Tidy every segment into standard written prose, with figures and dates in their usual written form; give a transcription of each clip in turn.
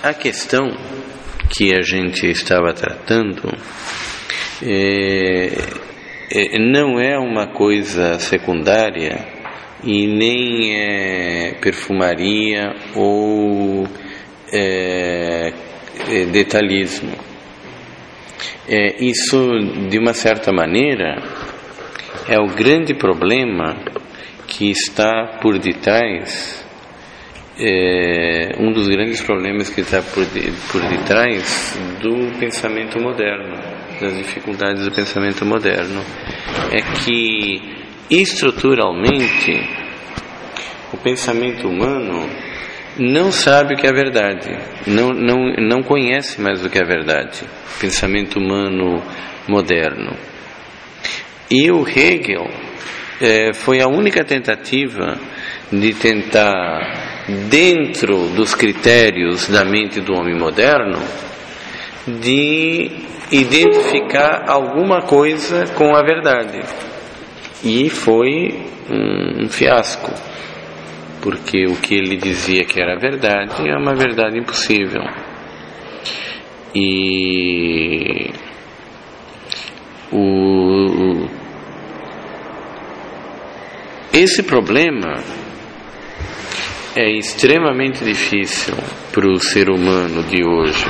a questão que a gente estava tratando não é uma coisa secundária e nem é perfumaria ou detalhismo. Isso, de uma certa maneira, é o grande problema que está por detrás, um dos grandes problemas que está por detrás do pensamento moderno, das dificuldades do pensamento moderno, é que estruturalmente o pensamento humano não sabe o que é verdade, não conhece mais o que é verdade, pensamento humano moderno. E o Hegel foi a única tentativa de tentar, dentro dos critérios da mente do homem moderno, de identificar alguma coisa com a verdade. E foi um fiasco, porque o que ele dizia que era verdade é uma verdade impossível. E esse problema é extremamente difícil para o ser humano de hoje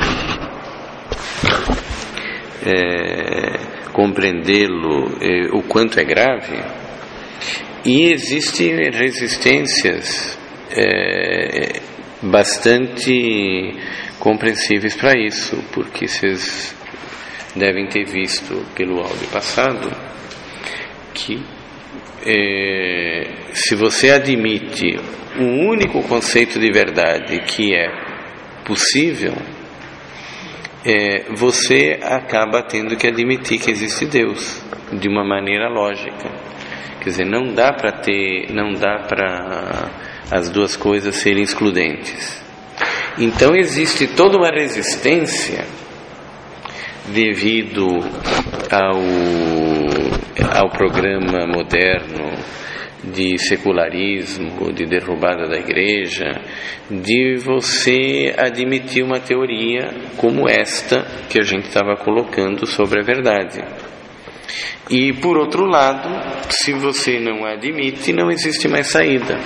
compreendê-lo, o quanto é grave, e existem resistências bastante compreensíveis para isso, porque vocês devem ter visto pelo áudio passado que se você admite o único conceito de verdade que é possível, você acaba tendo que admitir que existe Deus de uma maneira lógica. Quer dizer, não dá para as duas coisas serem excludentes. Então existe toda uma resistência devido ao programa moderno de secularismo, de derrubada da igreja, de você admitir uma teoria como esta que a gente estava colocando sobre a verdade. E por outro lado, se você não admite, não existe mais saída.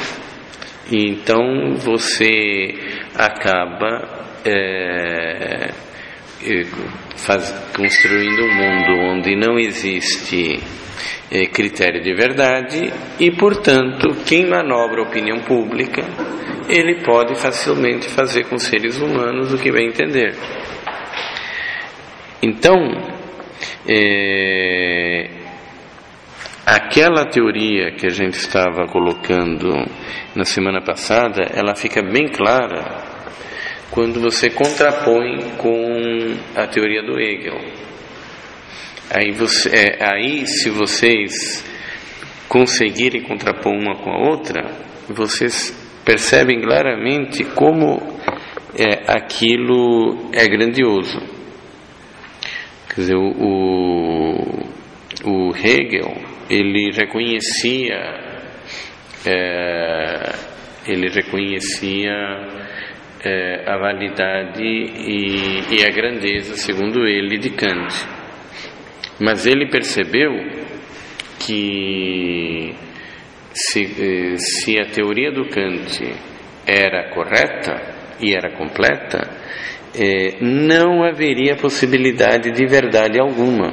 E então você acaba construindo um mundo onde não existe critério de verdade e, portanto, quem manobra a opinião pública, ele pode facilmente fazer com os seres humanos o que bem entender. Então, aquela teoria que a gente estava colocando na semana passada, ela fica bem clara quando você contrapõe com a teoria do Hegel. Aí, se vocês conseguirem contrapor uma com a outra, vocês percebem claramente como aquilo é grandioso. Quer dizer, o Hegel, ele reconhecia a validade e a grandeza, segundo ele, de Kant. Mas ele percebeu que se a teoria do Kant era correta e era completa, não haveria possibilidade de verdade alguma.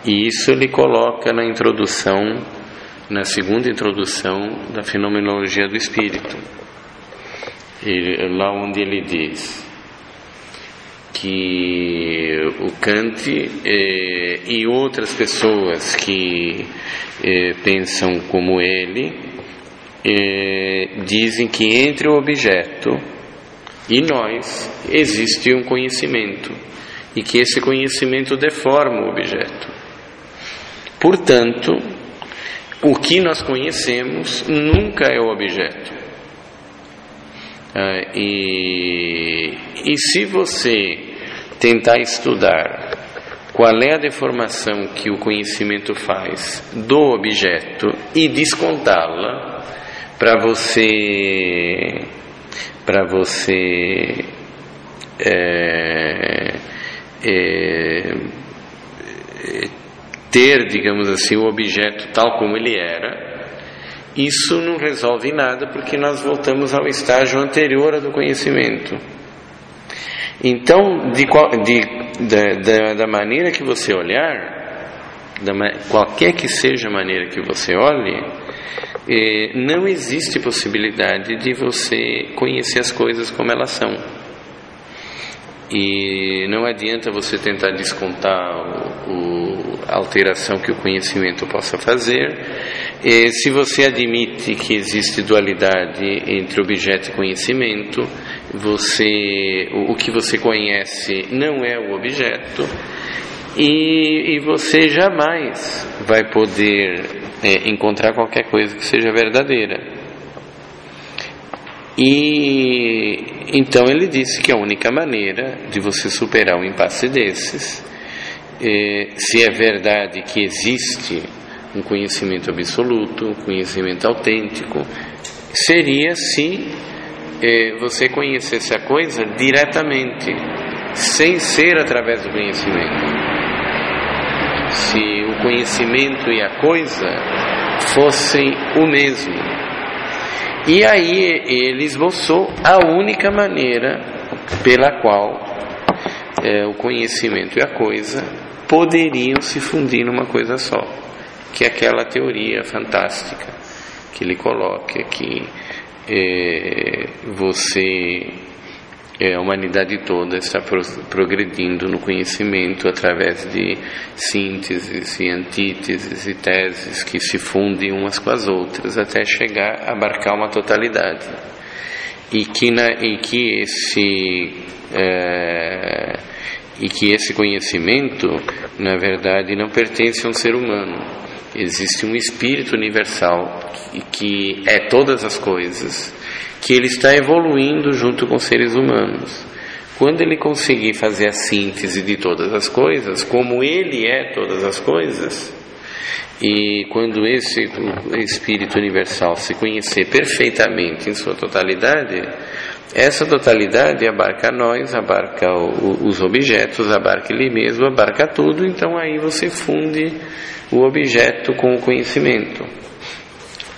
E isso ele coloca na introdução, na segunda introdução da Fenomenologia do Espírito, lá onde ele diz que o Kant e outras pessoas que pensam como ele dizem que entre o objeto e nós existe um conhecimento e que esse conhecimento deforma o objeto. Portanto, o que nós conhecemos nunca é o objeto. E se você tentar estudar qual é a deformação que o conhecimento faz do objeto e descontá-la para você ter, digamos assim, o objeto tal como ele era, isso não resolve nada, porque nós voltamos ao estágio anterior ao do conhecimento. Então, da maneira que você olhar, qualquer que seja a maneira que você olhe, não existe possibilidade de você conhecer as coisas como elas são. E não adianta você tentar descontar a alteração que o conhecimento possa fazer. Se você admite que existe dualidade entre objeto e conhecimento, o que você conhece não é o objeto, e você jamais vai poder encontrar qualquer coisa que seja verdadeira. E então ele disse que a única maneira de você superar um impasse desses, se é verdade que existe um conhecimento absoluto, um conhecimento autêntico, seria se você conhecesse a coisa diretamente, sem ser através do conhecimento. Se o conhecimento e a coisa fossem o mesmo. E aí ele esboçou a única maneira pela qual o conhecimento e a coisa poderiam se fundir numa coisa só, que é aquela teoria fantástica que ele coloca, que a humanidade toda está progredindo no conhecimento através de sínteses e antíteses e teses que se fundem umas com as outras até chegar a abarcar uma totalidade, e que esse conhecimento, na verdade, não pertence a um ser humano. Existe um espírito universal que é todas as coisas, que ele está evoluindo junto com os seres humanos. Quando ele conseguir fazer a síntese de todas as coisas, como ele é todas as coisas, e quando esse espírito universal se conhecer perfeitamente em sua totalidade, essa totalidade abarca nós, abarca os objetos, abarca ele mesmo, abarca tudo. Então aí você funde o objeto com o conhecimento.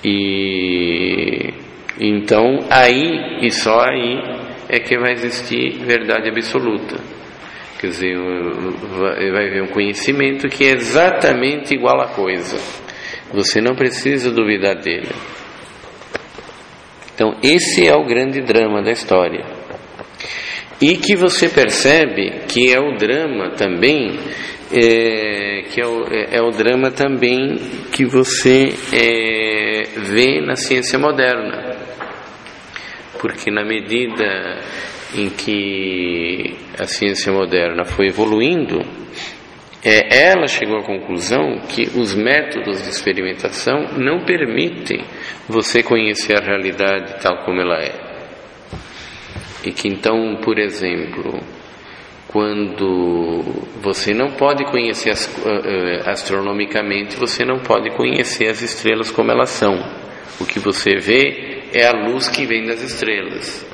E então aí, e só aí, é que vai existir verdade absoluta. Quer dizer, vai haver um conhecimento que é exatamente igual à coisa. Você não precisa duvidar dele. Então esse é o grande drama da história. E que você percebe que é o drama também, que é o drama também que você vê na ciência moderna. Porque na medida em que a ciência moderna foi evoluindo, ela chegou à conclusão que os métodos de experimentação não permitem você conhecer a realidade tal como ela é. E que então, por exemplo, quando você não pode conhecer astronomicamente, você não pode conhecer as estrelas como elas são. O que você vê é a luz que vem das estrelas.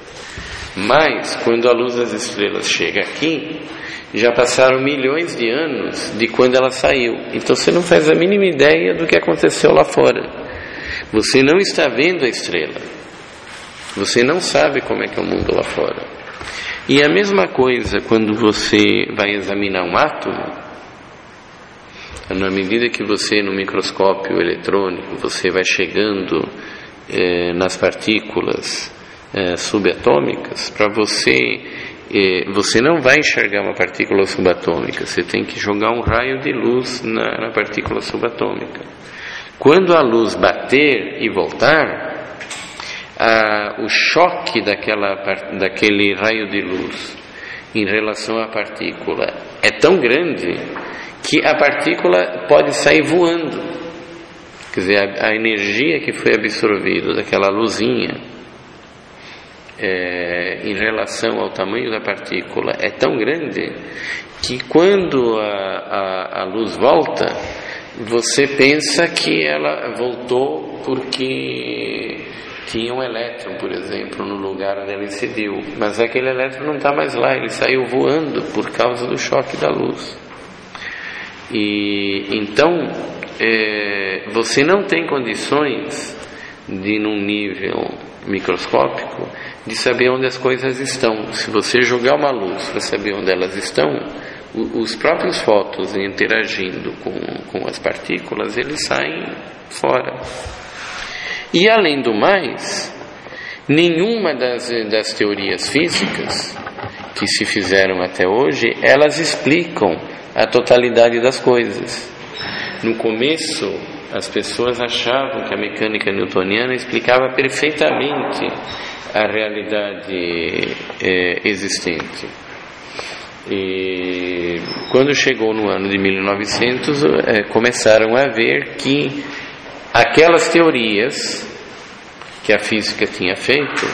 Mas, quando a luz das estrelas chega aqui, já passaram milhões de anos de quando ela saiu. Então você não faz a mínima ideia do que aconteceu lá fora. Você não está vendo a estrela. Você não sabe como é que é o mundo lá fora. E a mesma coisa quando você vai examinar um átomo. Na medida que você, no microscópio eletrônico, você vai chegando nas partículas subatômicas, para você não vai enxergar uma partícula subatômica, você tem que jogar um raio de luz na partícula subatômica. Quando a luz bater e voltar, o choque daquele raio de luz em relação à partícula é tão grande que a partícula pode sair voando. Quer dizer, a energia que foi absorvida daquela luzinha em relação ao tamanho da partícula é tão grande que quando a luz volta, você pensa que ela voltou porque tinha um elétron, por exemplo, no lugar onde ele incidiu, mas aquele elétron não está mais lá, ele saiu voando por causa do choque da luz. E então você não tem condições de, num nível microscópico, de saber onde as coisas estão. Se você jogar uma luz para saber onde elas estão, os próprios fótons interagindo com as partículas, eles saem fora. E além do mais, nenhuma das teorias físicas que se fizeram até hoje, elas explicam a totalidade das coisas. No começo, as pessoas achavam que a mecânica newtoniana explicava perfeitamente a realidade existente. E quando chegou no ano de 1900, começaram a ver que aquelas teorias que a física tinha feito,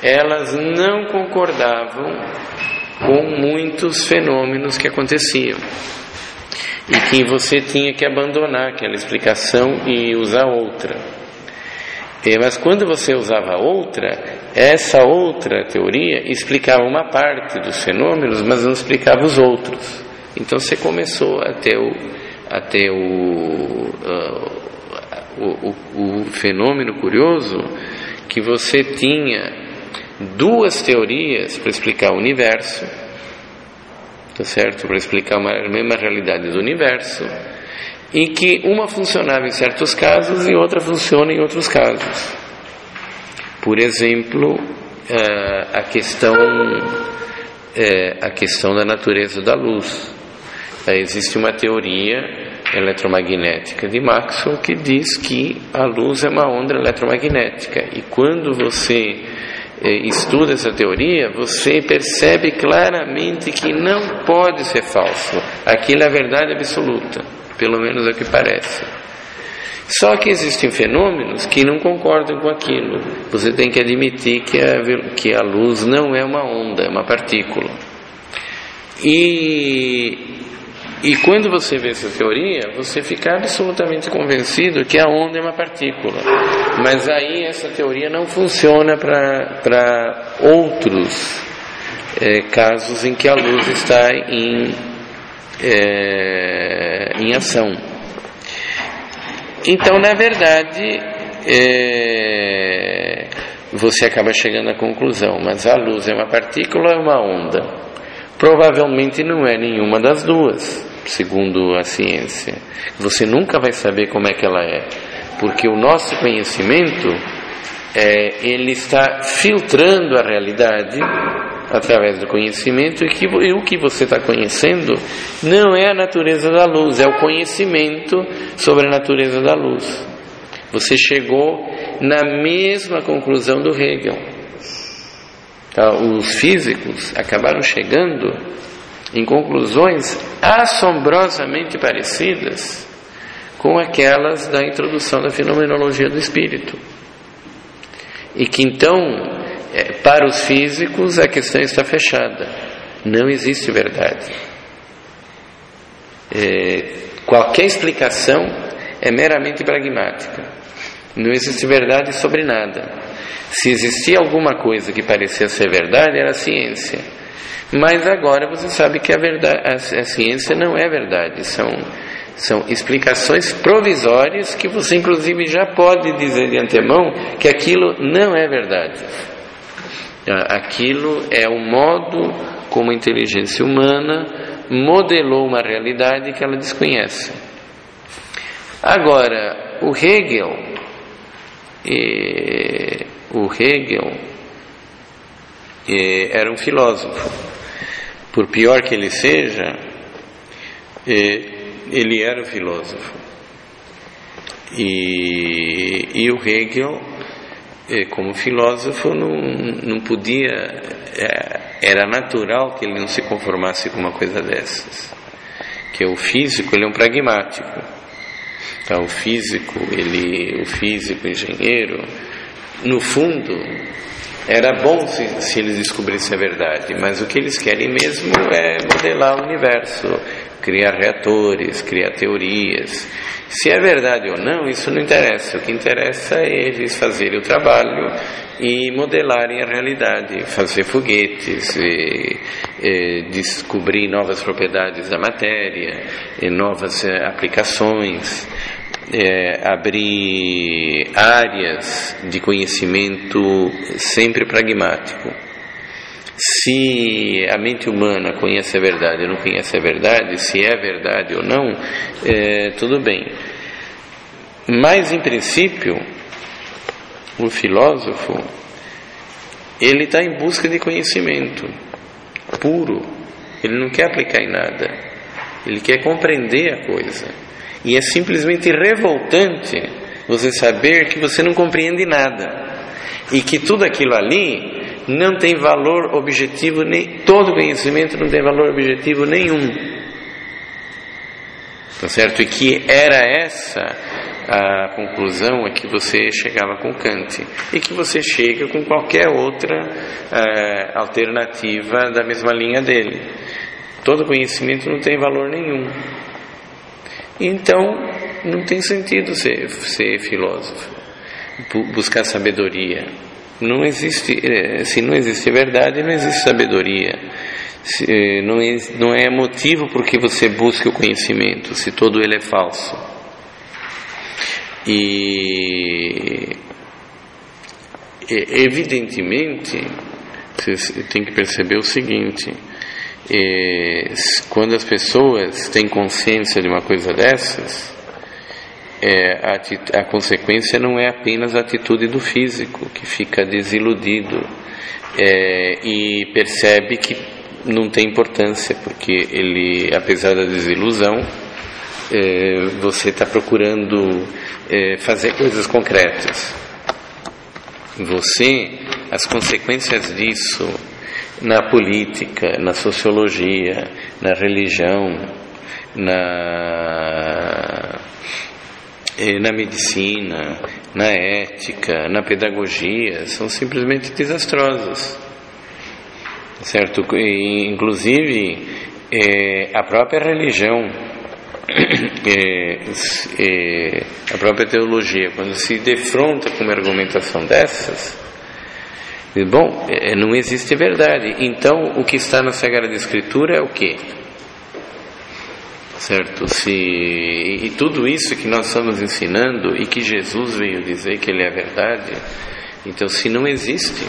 elas não concordavam com muitos fenômenos que aconteciam, e que você tinha que abandonar aquela explicação e usar outra. Mas quando você usava outra, essa outra teoria explicava uma parte dos fenômenos, mas não explicava os outros. Então você começou a ter o fenômeno curioso que você tinha duas teorias para explicar o universo, tá certo? Para explicar a mesma realidade do universo, e que uma funcionava em certos casos e outra funciona em outros casos. Por exemplo, a questão da natureza da luz. Existe uma teoria eletromagnética de Maxwell que diz que a luz é uma onda eletromagnética, e quando você estuda essa teoria, você percebe claramente que não pode ser falso. Aquilo é a verdade absoluta, pelo menos é o que parece. Só que existem fenômenos que não concordam com aquilo. Você tem que admitir que a luz não é uma onda, é uma partícula. E quando você vê essa teoria, você fica absolutamente convencido que a onda é uma partícula. Mas aí essa teoria não funciona para outros casos em que a luz está em ação. Então, na verdade, você acaba chegando à conclusão, mas a luz é uma partícula ou é uma onda? Provavelmente não é nenhuma das duas, segundo a ciência. Você nunca vai saber como é que ela é, porque o nosso conhecimento, ele está filtrando a realidade através do conhecimento, e o que você está conhecendo não é a natureza da luz, é o conhecimento sobre a natureza da luz. Você chegou na mesma conclusão do Hegel. Os físicos acabaram chegando em conclusões assombrosamente parecidas com aquelas da introdução da fenomenologia do espírito, e que então, para os físicos, a questão está fechada, não existe verdade. Qualquer explicação é meramente pragmática, não existe verdade sobre nada. Se existia alguma coisa que parecia ser verdade, era a ciência. Mas agora você sabe que a ciência não é verdade. São explicações provisórias que você inclusive já pode dizer de antemão que aquilo não é verdade. Aquilo é o modo como a inteligência humana modelou uma realidade que ela desconhece. Agora, o Hegel era um filósofo. Por pior que ele seja, ele era um filósofo. E o Hegel, como filósofo, não podia, era natural que ele não se conformasse com uma coisa dessas. Que o físico, ele é um pragmático. Então, o físico, o engenheiro, no fundo, era bom se eles descobrissem a verdade, mas o que eles querem mesmo é modelar o universo, criar reatores, criar teorias. Se é verdade ou não, isso não interessa. O que interessa é eles fazerem o trabalho e modelarem a realidade, fazer foguetes, descobrir novas propriedades da matéria, novas aplicações, abrir áreas de conhecimento sempre pragmático. Se a mente humana conhece a verdade ou não conhece a verdade, se é verdade ou não, tudo bem. Mas, em princípio, o filósofo, ele está em busca de conhecimento puro. Ele não quer aplicar em nada. Ele quer compreender a coisa. E é simplesmente revoltante você saber que você não compreende nada. E que tudo aquilo ali não tem valor objetivo, nem todo conhecimento não tem valor objetivo nenhum. Tá certo? E que era essa a conclusão a que você chegava com Kant, e que você chega com qualquer outra alternativa da mesma linha dele. Todo conhecimento não tem valor nenhum. Então, não tem sentido ser filósofo, buscar sabedoria. Não existe, se não existe verdade, não existe sabedoria. Não é motivo por que você busca o conhecimento, se todo ele é falso. E evidentemente, você tem que perceber o seguinte: quando as pessoas têm consciência de uma coisa dessas, a consequência não é apenas a atitude do físico, que fica desiludido e percebe que não tem importância, porque ele, apesar da desilusão, você está procurando fazer coisas concretas. As consequências disso na política, na sociologia, na religião, na medicina, na ética, na pedagogia, são simplesmente desastrosas, certo? Inclusive, a própria religião, a própria teologia, quando se defronta com uma argumentação dessas, bom, não existe verdade. Então, o que está na Sagrada Escritura é o quê? Certo? E tudo isso que nós estamos ensinando e que Jesus veio dizer que ele é a verdade, então, se não existe,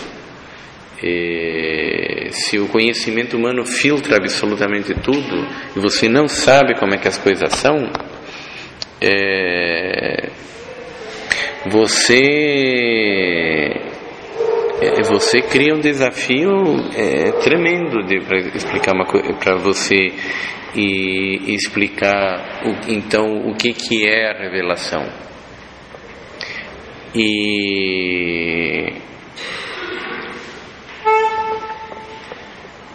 se o conhecimento humano filtra absolutamente tudo e você não sabe como é que as coisas são, você cria um desafio tremendo para explicar uma coisa para você e explicar então o que é a revelação. E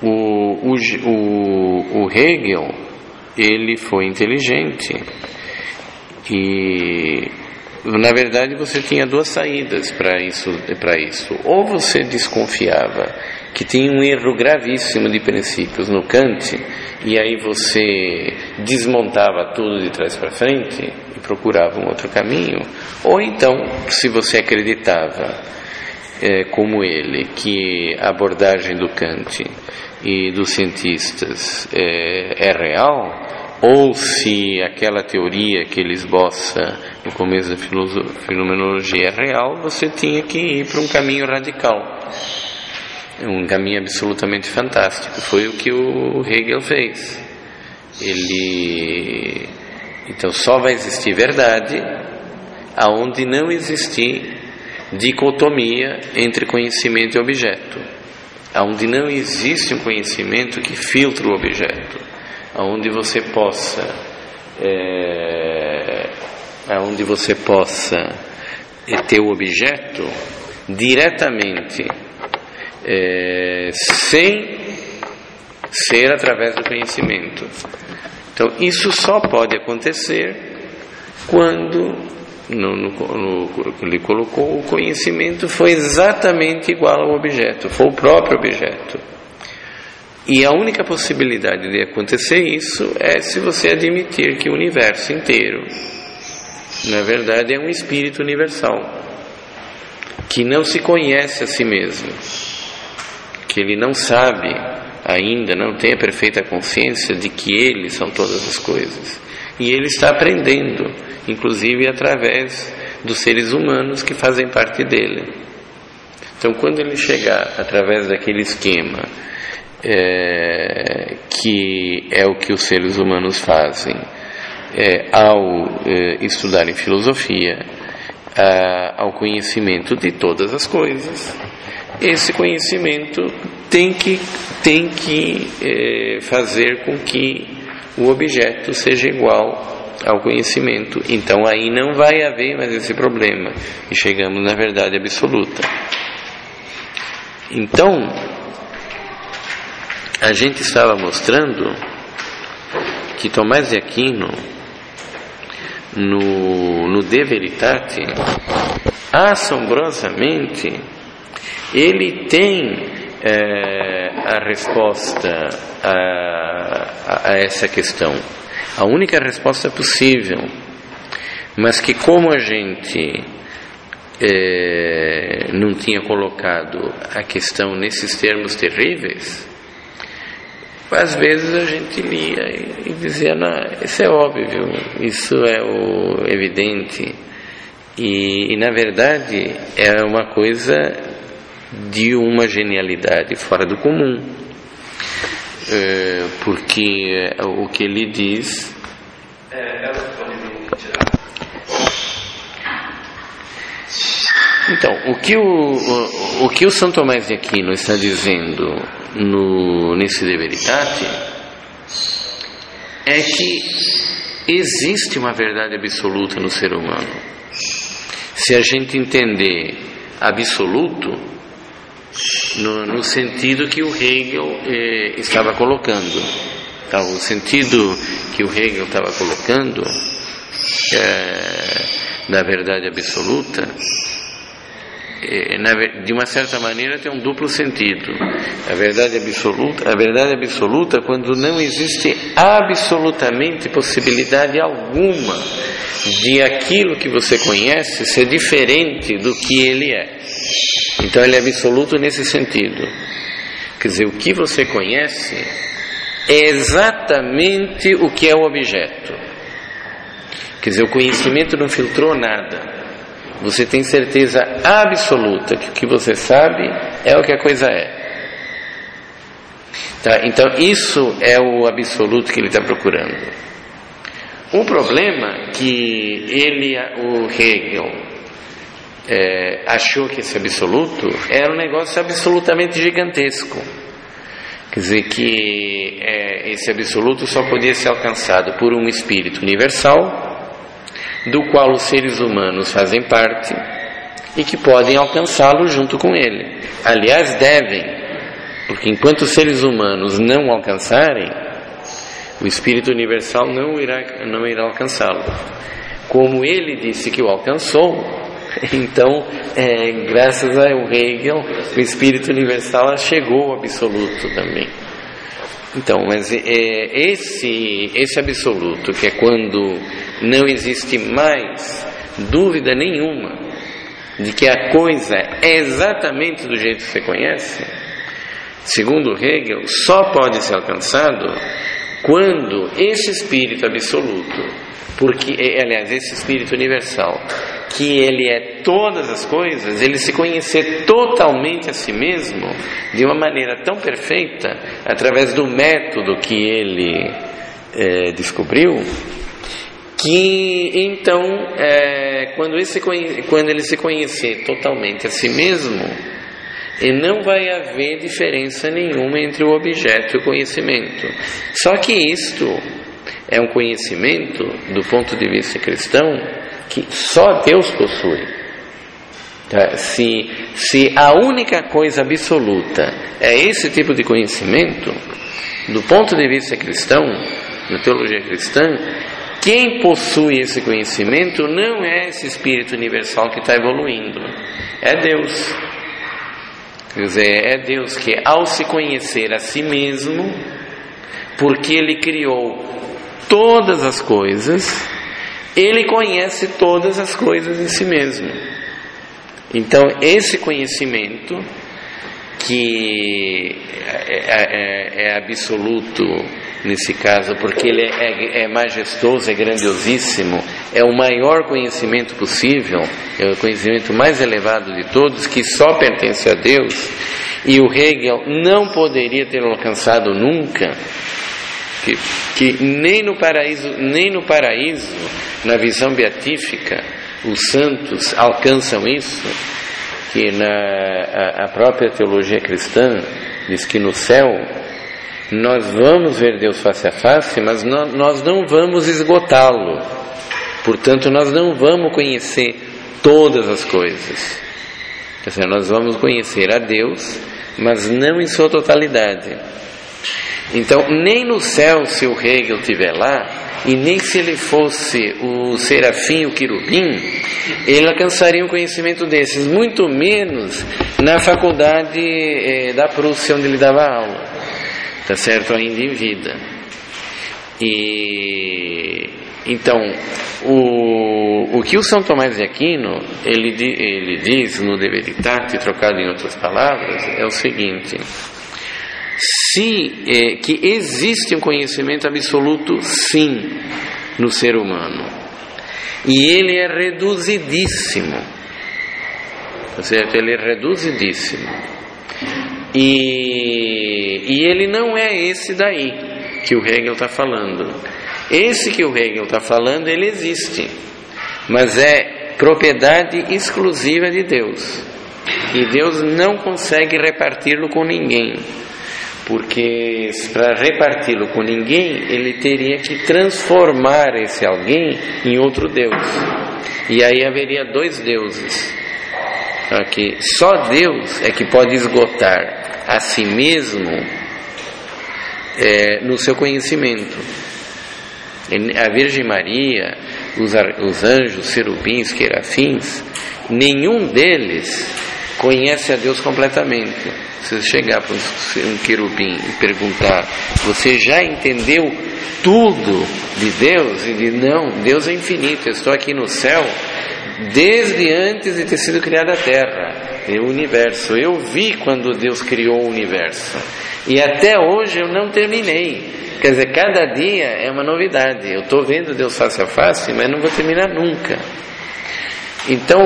o Hegel, ele foi inteligente e, na verdade, você tinha duas saídas para isso. Ou você desconfiava que tinha um erro gravíssimo de princípios no Kant, e aí você desmontava tudo de trás para frente e procurava um outro caminho. Ou então, se você acreditava, como ele, que a abordagem do Kant e dos cientistas é real, ou se aquela teoria que ele esboça no começo da fenomenologia é real, você tinha que ir para um caminho radical, um caminho absolutamente fantástico. Foi o que o Hegel fez. Então só vai existir verdade aonde não existir dicotomia entre conhecimento e objeto, aonde não existe um conhecimento que filtra o objeto, aonde você possa ter o objeto diretamente, sem ser através do conhecimento. Então isso só pode acontecer quando ele colocou, o conhecimento foi exatamente igual ao objeto, foi o próprio objeto. E a única possibilidade de acontecer isso é se você admitir que o universo inteiro, na verdade, é um espírito universal, que não se conhece a si mesmo, que ele não sabe ainda, não tem a perfeita consciência de que ele são todas as coisas. E ele está aprendendo, inclusive através dos seres humanos que fazem parte dele. Então, quando ele chegar através daquele esquema, que é o que os seres humanos fazem ao estudarem filosofia, ao conhecimento de todas as coisas, esse conhecimento tem que fazer com que o objeto seja igual ao conhecimento. Então aí não vai haver mais esse problema e chegamos na verdade absoluta. Então a gente estava mostrando que Tomás de Aquino, no De Veritate, assombrosamente, ele tem a resposta a essa questão, a única resposta possível, mas que como a gente não tinha colocado a questão nesses termos terríveis, às vezes a gente lia e dizia, não, isso é óbvio, isso é o evidente, e na verdade é uma coisa de uma genialidade fora do comum, porque o que ele diz então, o que o São Tomás de Aquino está dizendo nesse De Veritate é que existe uma verdade absoluta no ser humano. Se a gente entender absoluto no sentido que o Hegel estava colocando. Então, o sentido que o Hegel estava colocando da verdade absoluta, de uma certa maneira tem um duplo sentido. A verdade absoluta quando não existe absolutamente possibilidade alguma de aquilo que você conhece ser diferente do que ele é. Então ele é absoluto nesse sentido. Quer dizer, o que você conhece é exatamente o que é o objeto. Quer dizer, o conhecimento não filtrou nada. Você tem certeza absoluta que o que você sabe é o que a coisa é. Tá? Então isso é o absoluto que ele está procurando. O problema que o Hegel achou que esse absoluto era um negócio absolutamente gigantesco. Quer dizer que esse absoluto só podia ser alcançado por um espírito universal, do qual os seres humanos fazem parte e que podem alcançá-lo junto com ele. Aliás, devem, porque enquanto os seres humanos não alcançarem, o espírito universal não irá alcançá-lo. Como ele disse que o alcançou, então, graças ao Hegel, o espírito universal chegou ao absoluto também. Então, mas esse absoluto, que é quando não existe mais dúvida nenhuma de que a coisa é exatamente do jeito que você conhece, segundo Hegel, só pode ser alcançado quando esse espírito absoluto, esse espírito universal, que ele é todas as coisas, ele se conhecer totalmente a si mesmo de uma maneira tão perfeita, através do método que ele descobriu, que então quando ele se conhecer totalmente a si mesmo, não vai haver diferença nenhuma entre o objeto e o conhecimento. Só que isto é um conhecimento, do ponto de vista cristão, que só Deus possui. Tá? Se a única coisa absoluta é esse tipo de conhecimento, do ponto de vista cristão, na teologia cristã, quem possui esse conhecimento não é esse espírito universal que está evoluindo, é Deus. Quer dizer, é Deus que, ao se conhecer a si mesmo, porque Ele criou todas as coisas, Ele conhece todas as coisas em si mesmo. Então, esse conhecimento, que é absoluto nesse caso, porque ele é majestoso, é grandiosíssimo, é o maior conhecimento possível, é o conhecimento mais elevado de todos, que só pertence a Deus, e o Hegel não poderia ter alcançado nunca, que nem no paraíso, na visão beatífica, os santos alcançam isso, que a própria teologia cristã diz que no céu nós vamos ver Deus face a face, mas nós não vamos esgotá-lo. Portanto, nós não vamos conhecer todas as coisas. Quer dizer, nós vamos conhecer a Deus, mas não em sua totalidade. Então, nem no céu, se o Hegel estiver lá, e nem se ele fosse o serafim, o querubim, ele alcançaria um conhecimento desses, muito menos na faculdade da Prússia, onde ele dava aula, tá certo? Ainda em vida. E então, o que o São Tomás de Aquino ele diz no De Veritate, trocado em outras palavras, é o seguinte: que existe um conhecimento absoluto, sim, no ser humano, e ele é reduzidíssimo, tá certo? Ele é reduzidíssimo, e ele não é esse daí que o Hegel está falando. Esse que o Hegel está falando, ele existe, mas é propriedade exclusiva de Deus, e Deus não consegue reparti-lo com ninguém, porque para reparti-lo com ninguém, ele teria que transformar esse alguém em outro Deus, e aí haveria dois deuses. Aqui, só Deus é que pode esgotar a si mesmo no seu conhecimento. A Virgem Maria, os anjos, serubins, querafins, nenhum deles conhece a Deus completamente. Se você chegar para um querubim e perguntar: você já entendeu tudo de Deus? Ele diz: não, Deus é infinito, eu estou aqui no céu desde antes de ter sido criada a terra e o universo. Eu vi quando Deus criou o universo e até hoje eu não terminei. Quer dizer, cada dia é uma novidade. Eu estou vendo Deus face a face, mas não vou terminar nunca. Então,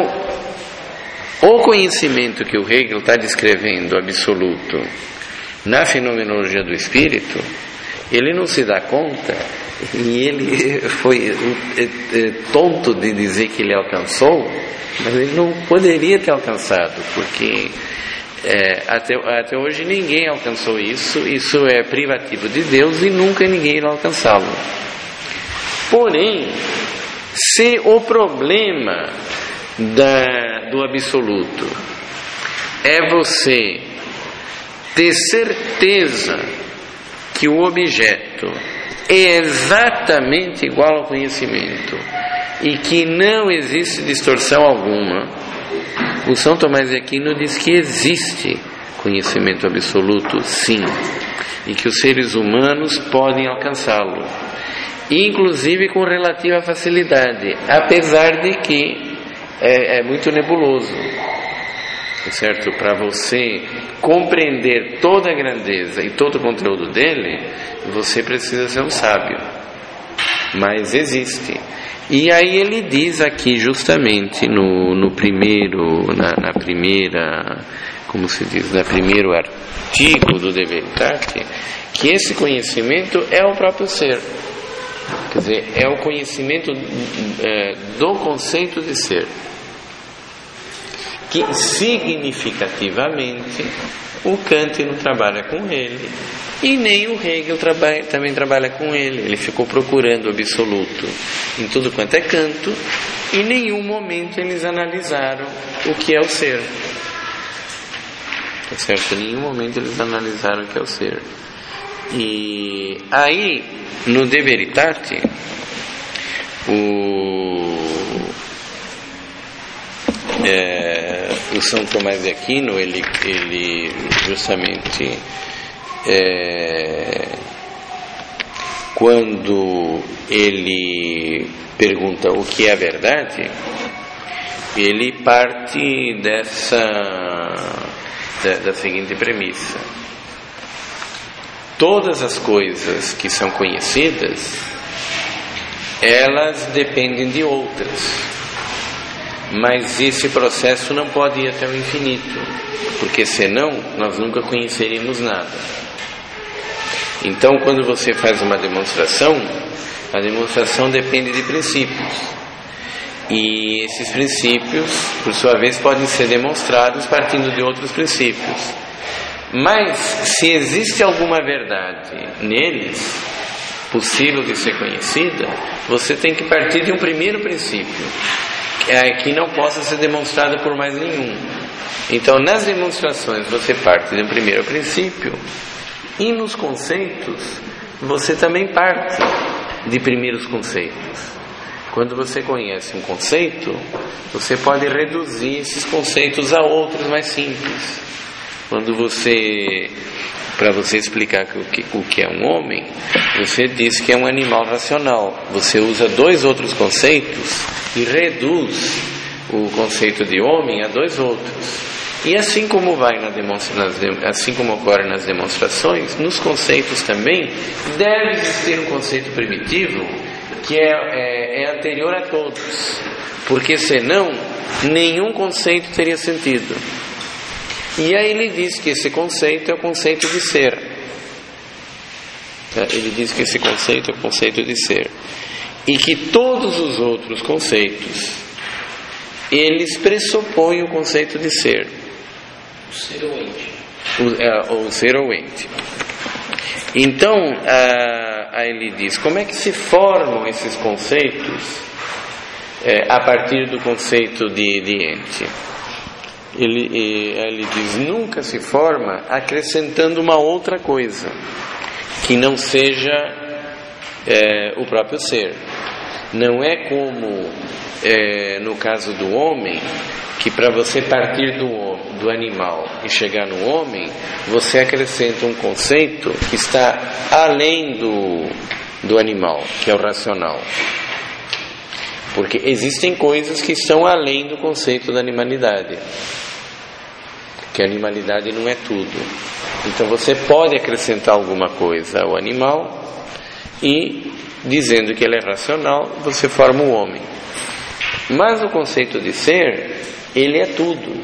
o conhecimento que o Hegel está descrevendo, absoluto, na fenomenologia do espírito, ele não se dá conta, e ele foi tonto de dizer que ele alcançou, mas ele não poderia ter alcançado, porque até hoje ninguém alcançou isso. Isso é privativo de Deus e nunca ninguém irá alcançá-lo. Porém, se o problema do absoluto é você ter certeza que o objeto é exatamente igual ao conhecimento e que não existe distorção alguma, o São Tomás de Aquino diz que existe conhecimento absoluto, sim, e que os seres humanos podem alcançá-lo, inclusive com relativa facilidade, apesar de que é muito nebuloso, certo? Para você compreender toda a grandeza e todo o conteúdo dele, você precisa ser um sábio, mas existe. E aí ele diz aqui justamente no primeiro, na primeira, como se diz, no primeiro artigo do De Veritate, que esse conhecimento é o próprio ser. Quer dizer, é o conhecimento do conceito de ser, que significativamente o Kant não trabalha com ele, e nem o Hegel também trabalha com ele. Ele ficou procurando o absoluto em tudo quanto é canto, e em nenhum momento eles analisaram o que é o ser. Tá certo? Em nenhum momento eles analisaram o que é o ser. E aí, no De Veritate, o São Tomás de Aquino, ele justamente quando ele pergunta o que é a verdade, ele parte da seguinte premissa: todas as coisas que são conhecidas, elas dependem de outras, mas esse processo não pode ir até o infinito, porque senão nós nunca conheceríamos nada. Então, quando você faz uma demonstração, a demonstração depende de princípios, e esses princípios, por sua vez, podem ser demonstrados partindo de outros princípios. Mas, se existe alguma verdade neles, possível de ser conhecida, você tem que partir de um primeiro princípio, que não possa ser demonstrado por mais nenhum. Então, nas demonstrações, você parte de um primeiro princípio, e nos conceitos, você também parte de primeiros conceitos. Quando você conhece um conceito, você pode reduzir esses conceitos a outros mais simples. Para você explicar o que é um homem, você diz que é um animal racional. Você usa 2 outros conceitos e reduz o conceito de homem a 2 outros. E assim como assim como ocorre nas demonstrações, nos conceitos também deve existir um conceito primitivo que é anterior a todos, porque senão nenhum conceito teria sentido. E aí ele diz que esse conceito é o conceito de ser. Ele diz que esse conceito é o conceito de ser, e que todos os outros conceitos, eles pressupõem o conceito de ser. O ser ou ente. O ser ou ente. Então, aí ele diz, como é que se formam esses conceitos a partir do conceito de ente? Ele diz, nunca se forma acrescentando uma outra coisa que não seja o próprio ser. Não é como no caso do homem, que para você partir do animal e chegar no homem, você acrescenta um conceito que está além do animal, que é o racional. Porque existem coisas que estão além do conceito da animalidade, que a animalidade não é tudo. Então você pode acrescentar alguma coisa ao animal e, dizendo que ele é racional, você forma o homem. Mas o conceito de ser, ele é tudo.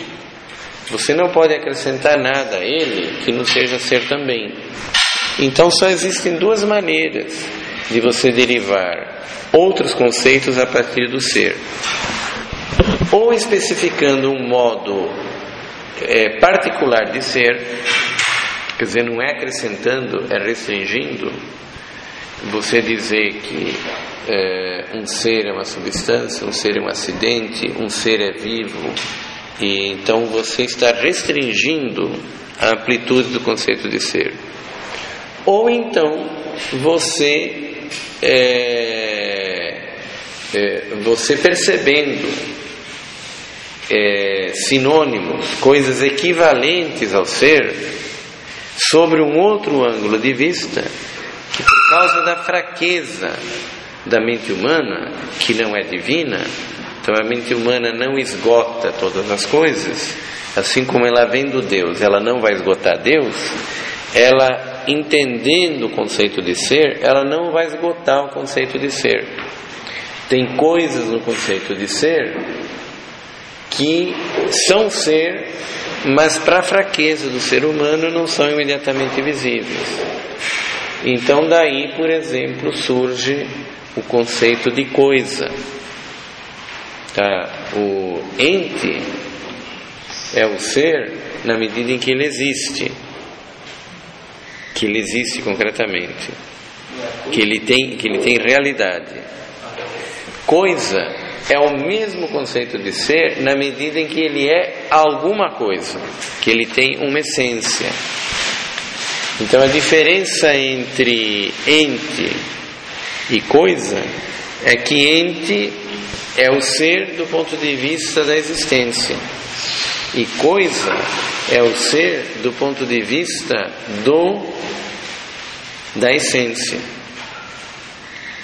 Você não pode acrescentar nada a ele que não seja ser também. Então só existem 2 maneiras de você derivar outros conceitos a partir do ser: ou especificando um modo particular de ser, quer dizer, não é acrescentando, é restringindo. Você dizer que um ser é uma substância, um ser é um acidente, um ser é vivo, e então você está restringindo a amplitude do conceito de ser. Ou então você percebendo sinônimos, coisas equivalentes ao ser, sobre um outro ângulo de vista, que por causa da fraqueza da mente humana, que não é divina, então a mente humana não esgota todas as coisas, assim como ela vendo Deus, ela não vai esgotar Deus, ela, entendendo o conceito de ser, ela não vai esgotar o conceito de ser. Tem coisas no conceito de ser que são ser, mas para a fraqueza do ser humano não são imediatamente visíveis. Então daí, por exemplo, surge o conceito de coisa. O ente é o ser na medida em que ele existe, concretamente, que ele tem realidade. Coisa é o mesmo conceito de ser na medida em que ele é alguma coisa, que ele tem uma essência. Então a diferença entre ente e coisa é que ente é o ser do ponto de vista da existência, E coisa é o ser do ponto de vista da essência.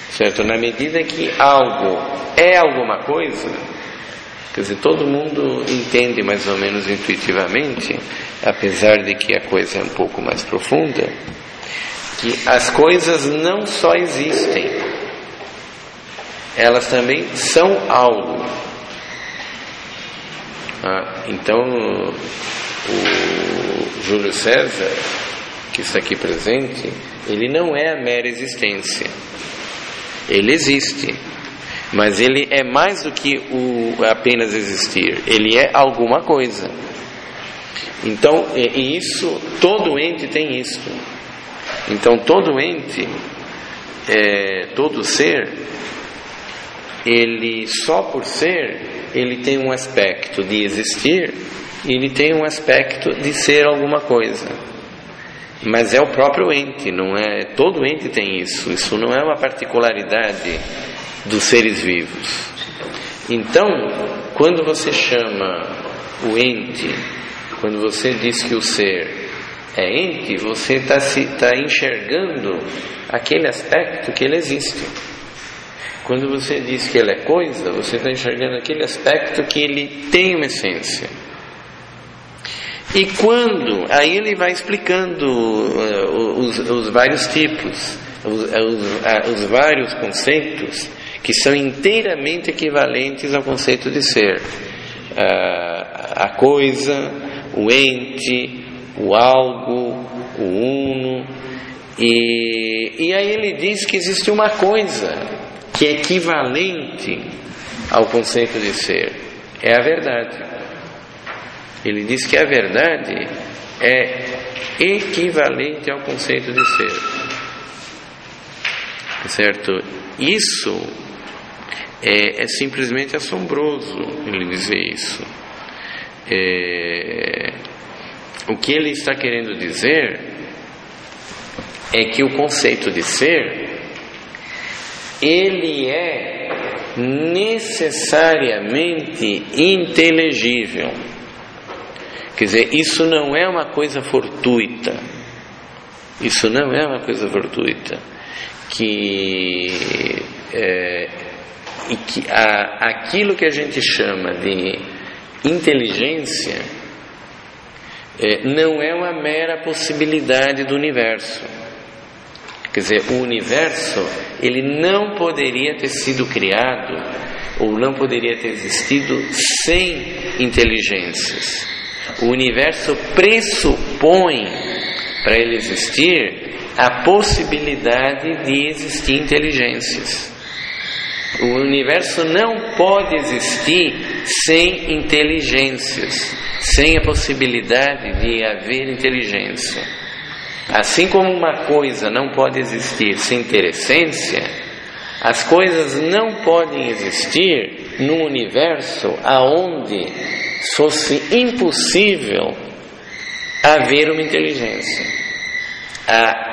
Certo? Na medida que algo é alguma coisa, quer dizer, todo mundo entende mais ou menos intuitivamente, apesar de que a coisa é um pouco mais profunda, que as coisas não só existem, elas também são algo. Então, o Júlio César, que está aqui presente, ele não é a mera existência. Ele existe, mas ele é mais do que apenas existir. Ele é alguma coisa. Então, e isso, todo ente tem isso. Então, todo ente, todo ser, ele só por ser, ele tem um aspecto de existir, e ele tem um aspecto de ser alguma coisa. Mas é o próprio ente, não é? Todo ente tem isso. Isso não é uma particularidade dos seres vivos. Então, quando você chama o ente, quando você diz que o ser é ente, você está enxergando aquele aspecto que ele existe. Quando você diz que ele é coisa, você está enxergando aquele aspecto que ele tem uma essência. E quando, aí ele vai explicando os vários tipos, os vários conceitos que são inteiramente equivalentes ao conceito de ser. A coisa, o ente, o algo, o uno. E aí ele diz que existe uma coisa que é equivalente ao conceito de ser. É a verdade. Ele diz que a verdade é equivalente ao conceito de ser. Certo? Isso é simplesmente assombroso, ele dizer isso. O que ele está querendo dizer é que o conceito de ser, ele é necessariamente inteligível. Quer dizer, isso não é uma coisa fortuita. Isso não é uma coisa fortuita. Aquilo que a gente chama de inteligência não é uma mera possibilidade do universo. Quer dizer, o universo, ele não poderia ter sido criado ou não poderia ter existido sem inteligências. O universo pressupõe, para ele existir, a possibilidade de existir inteligências. O universo não pode existir sem inteligências, sem a possibilidade de haver inteligência. Assim como uma coisa não pode existir sem ter essência, as coisas não podem existir num universo aonde fosse impossível haver uma inteligência.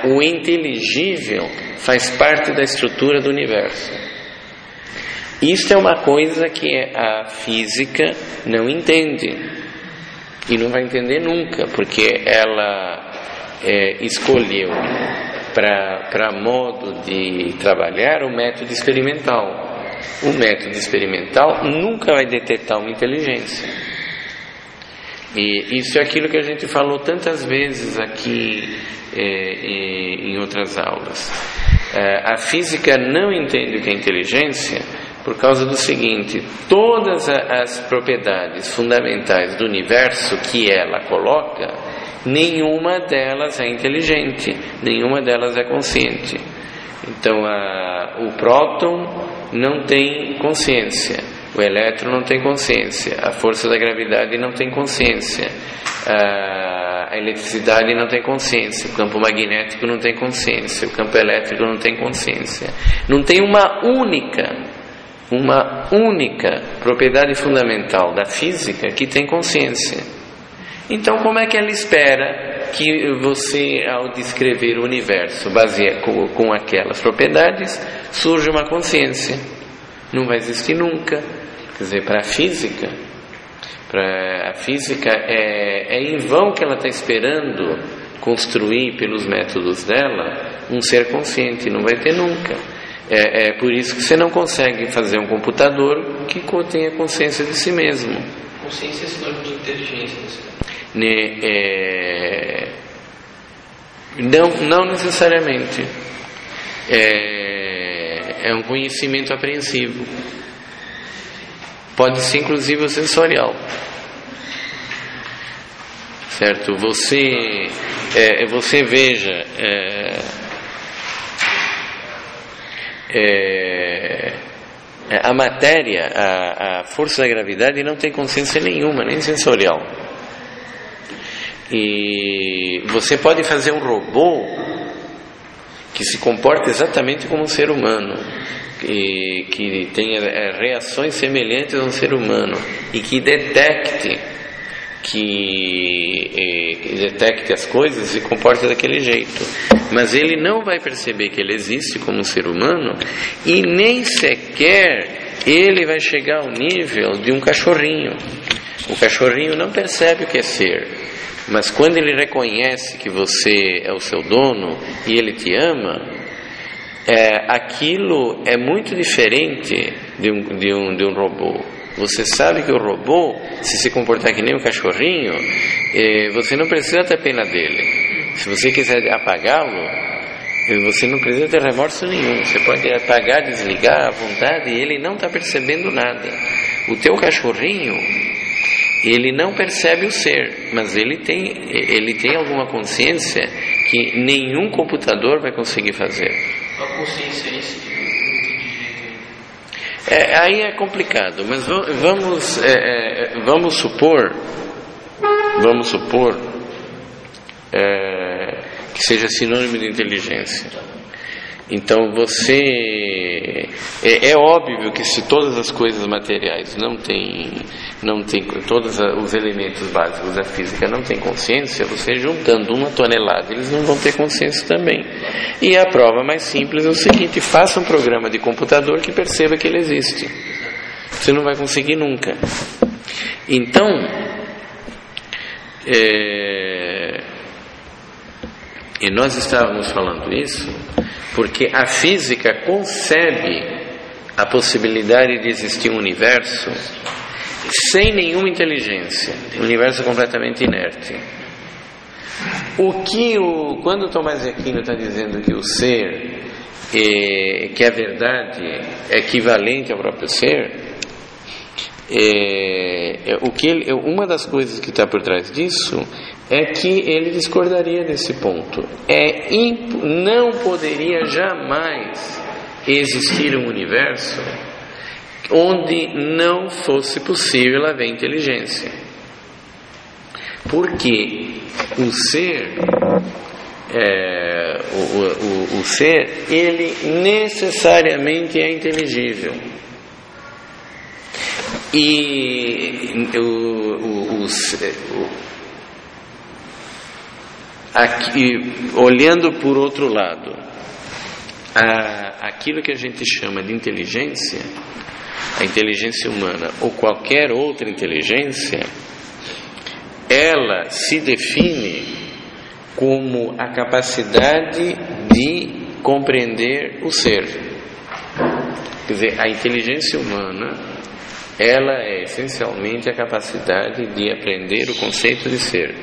O inteligível faz parte da estrutura do universo. Isto é uma coisa que a física não entende e não vai entender nunca, porque ela escolheu para modo de trabalhar o método experimental. O método experimental nunca vai detectar uma inteligência. E isso é aquilo que a gente falou tantas vezes aqui em outras aulas. A física não entende o que é inteligência por causa do seguinte: todas as propriedades fundamentais do universo que ela coloca, nenhuma delas é inteligente, nenhuma delas é consciente. Então o próton não tem consciência, o elétron não tem consciência, a força da gravidade não tem consciência, a eletricidade não tem consciência, o campo magnético não tem consciência, o campo elétrico não tem consciência. Não tem uma única propriedade fundamental da física que tem consciência. Então, como é que ela espera que você, ao descrever o universo baseado com aquelas propriedades, surja uma consciência? Não vai existir nunca. Quer dizer, para a física, a física é em vão que ela está esperando construir pelos métodos dela um ser consciente, não vai ter nunca. É por isso que você não consegue fazer um computador que tenha consciência de si mesmo. Consciência é sinônimo de inteligência. Não necessariamente. É um conhecimento apreensivo. Pode ser inclusive o sensorial. Certo? Você veja, a matéria, a força da gravidade não tem consciência nenhuma, nem sensorial. E você pode fazer um robô que se comporta exatamente como um ser humano, que tenha reações semelhantes a um ser humano e que detecte as coisas e se comporta daquele jeito, mas ele não vai perceber que ele existe como um ser humano, e nem sequer ele vai chegar ao nível de um cachorrinho. O cachorrinho não percebe o que é ser, mas quando ele reconhece que você é o seu dono e ele te ama, aquilo é muito diferente de um robô. Você sabe que o robô, se comportar que nem um cachorrinho, você não precisa ter pena dele. Se você quiser apagá-lo, você não precisa ter remorso nenhum. Você pode apagar, desligar à vontade, e ele não está percebendo nada. O teu cachorrinho, ele não percebe o ser, mas ele tem alguma consciência que nenhum computador vai conseguir fazer. Qual consciência é isso? Aí é complicado, mas vamos supor que seja sinônimo de inteligência. Então é óbvio que se todas as coisas materiais não tem todos os elementos básicos da física não tem consciência, você juntando 1 tonelada, eles não vão ter consciência também. E a prova mais simples é o seguinte: faça um programa de computador que perceba que ele existe. Você não vai conseguir nunca. Então, e nós estávamos falando isso porque a física concebe a possibilidade de existir um universo sem nenhuma inteligência, um universo completamente inerte. Quando Tomás de Aquino está dizendo que o ser, que a verdade é equivalente ao próprio ser, uma das coisas que está por trás disso é que ele discordaria desse ponto. Não poderia jamais existir um universo onde não fosse possível haver inteligência, porque o ser, o ser, ele necessariamente é inteligível. E aqui, olhando por outro lado, aquilo que a gente chama de inteligência, a inteligência humana ou qualquer outra inteligência, ela se define como a capacidade de compreender o ser. Quer dizer, a inteligência humana, ela é essencialmente a capacidade de aprender o conceito de ser.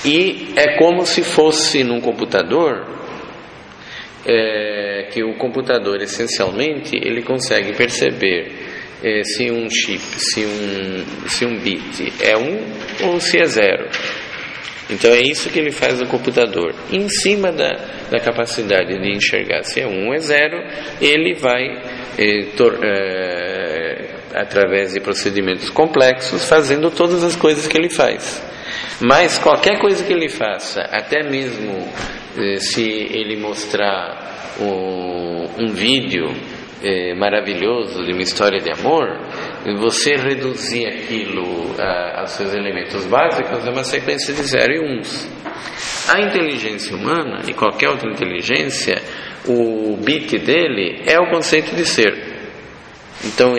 E é como se fosse num computador, que o computador essencialmente ele consegue perceber se um chip, se um bit é 1 ou se é 0. Então é isso que ele faz no computador. Em cima da capacidade de enxergar se é 1 ou é 0, ele vai através de procedimentos complexos fazendo todas as coisas que ele faz. Mas qualquer coisa que ele faça, até mesmo se ele mostrar um vídeo maravilhoso de uma história de amor, você reduzir aquilo aos seus elementos básicos é uma sequência de 0 e 1s. A inteligência humana e qualquer outra inteligência, o bit dele é o conceito de ser. Então,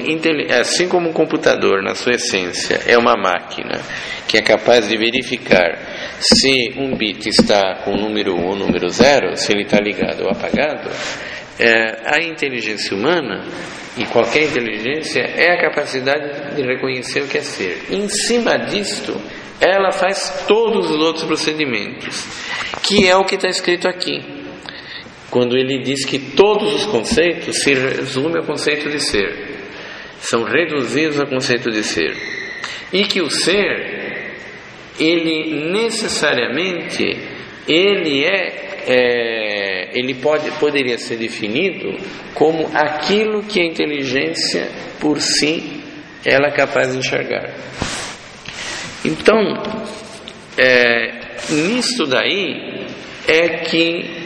assim como um computador, na sua essência, é uma máquina que é capaz de verificar se um bit está com o número 1 ou número 0, se ele está ligado ou apagado, a inteligência humana, e qualquer inteligência, é a capacidade de reconhecer o que é ser. Em cima disto, ela faz todos os outros procedimentos, que é o que está escrito aqui, quando ele diz que todos os conceitos se resumem ao conceito de ser, são reduzidos ao conceito de ser, e que o ser, ele necessariamente, ele poderia ser definido como aquilo que a inteligência por si ela é capaz de enxergar. Então, nisto daí é que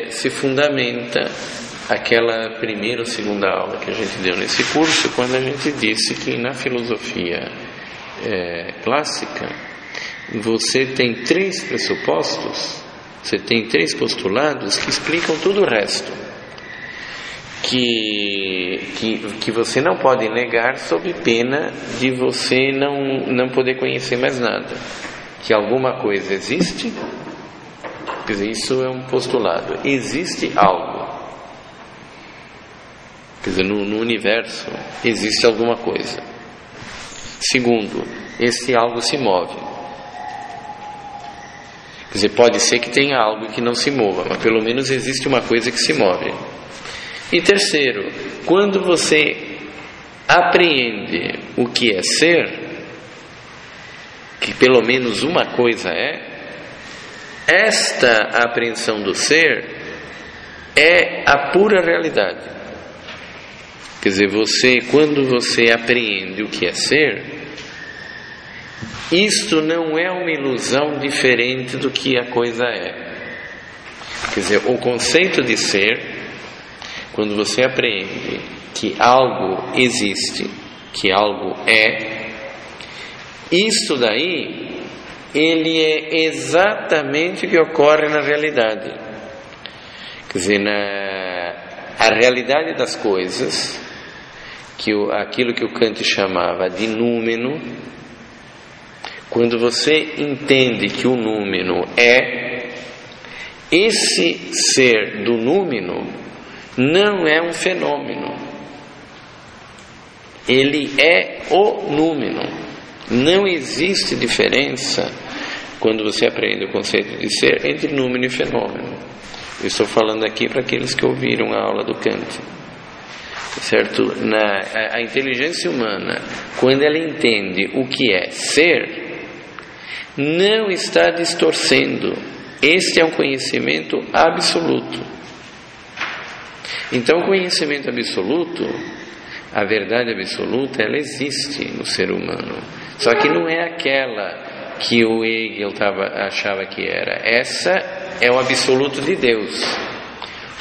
se fundamenta aquela primeira ou segunda aula que a gente deu nesse curso, quando a gente disse que na filosofia clássica você tem 3 pressupostos, você tem 3 postulados que explicam tudo o resto, que você não pode negar sob pena de você não poder conhecer mais nada. Que alguma coisa existe, quer dizer, isso é um postulado, existe algo, quer dizer, no universo existe alguma coisa. Segundo, esse algo se move, quer dizer, pode ser que tenha algo que não se mova, mas pelo menos existe uma coisa que se move. E terceiro, quando você apreende o que é ser, que pelo menos uma coisa esta apreensão do ser é a pura realidade. Quer dizer, quando você apreende o que é ser, isto não é uma ilusão diferente do que a coisa é. Quer dizer, o conceito de ser, quando você apreende que algo existe, que algo é, isto daí, ele é exatamente o que ocorre na realidade. Quer dizer, a realidade das coisas, aquilo que o Kant chamava de númeno, quando você entende que o númeno esse ser do númeno não é um fenômeno, ele é o númeno. Não existe diferença, quando você aprende o conceito de ser, entre númeno e fenômeno. Eu estou falando aqui para aqueles que ouviram a aula do Kant, certo? A inteligência humana, quando ela entende o que é ser, não está distorcendo. Este é um conhecimento absoluto. Então, o conhecimento absoluto, a verdade absoluta, ela existe no ser humano. Só que não é aquela que o Hegel achava que era. Essa é o absoluto de Deus.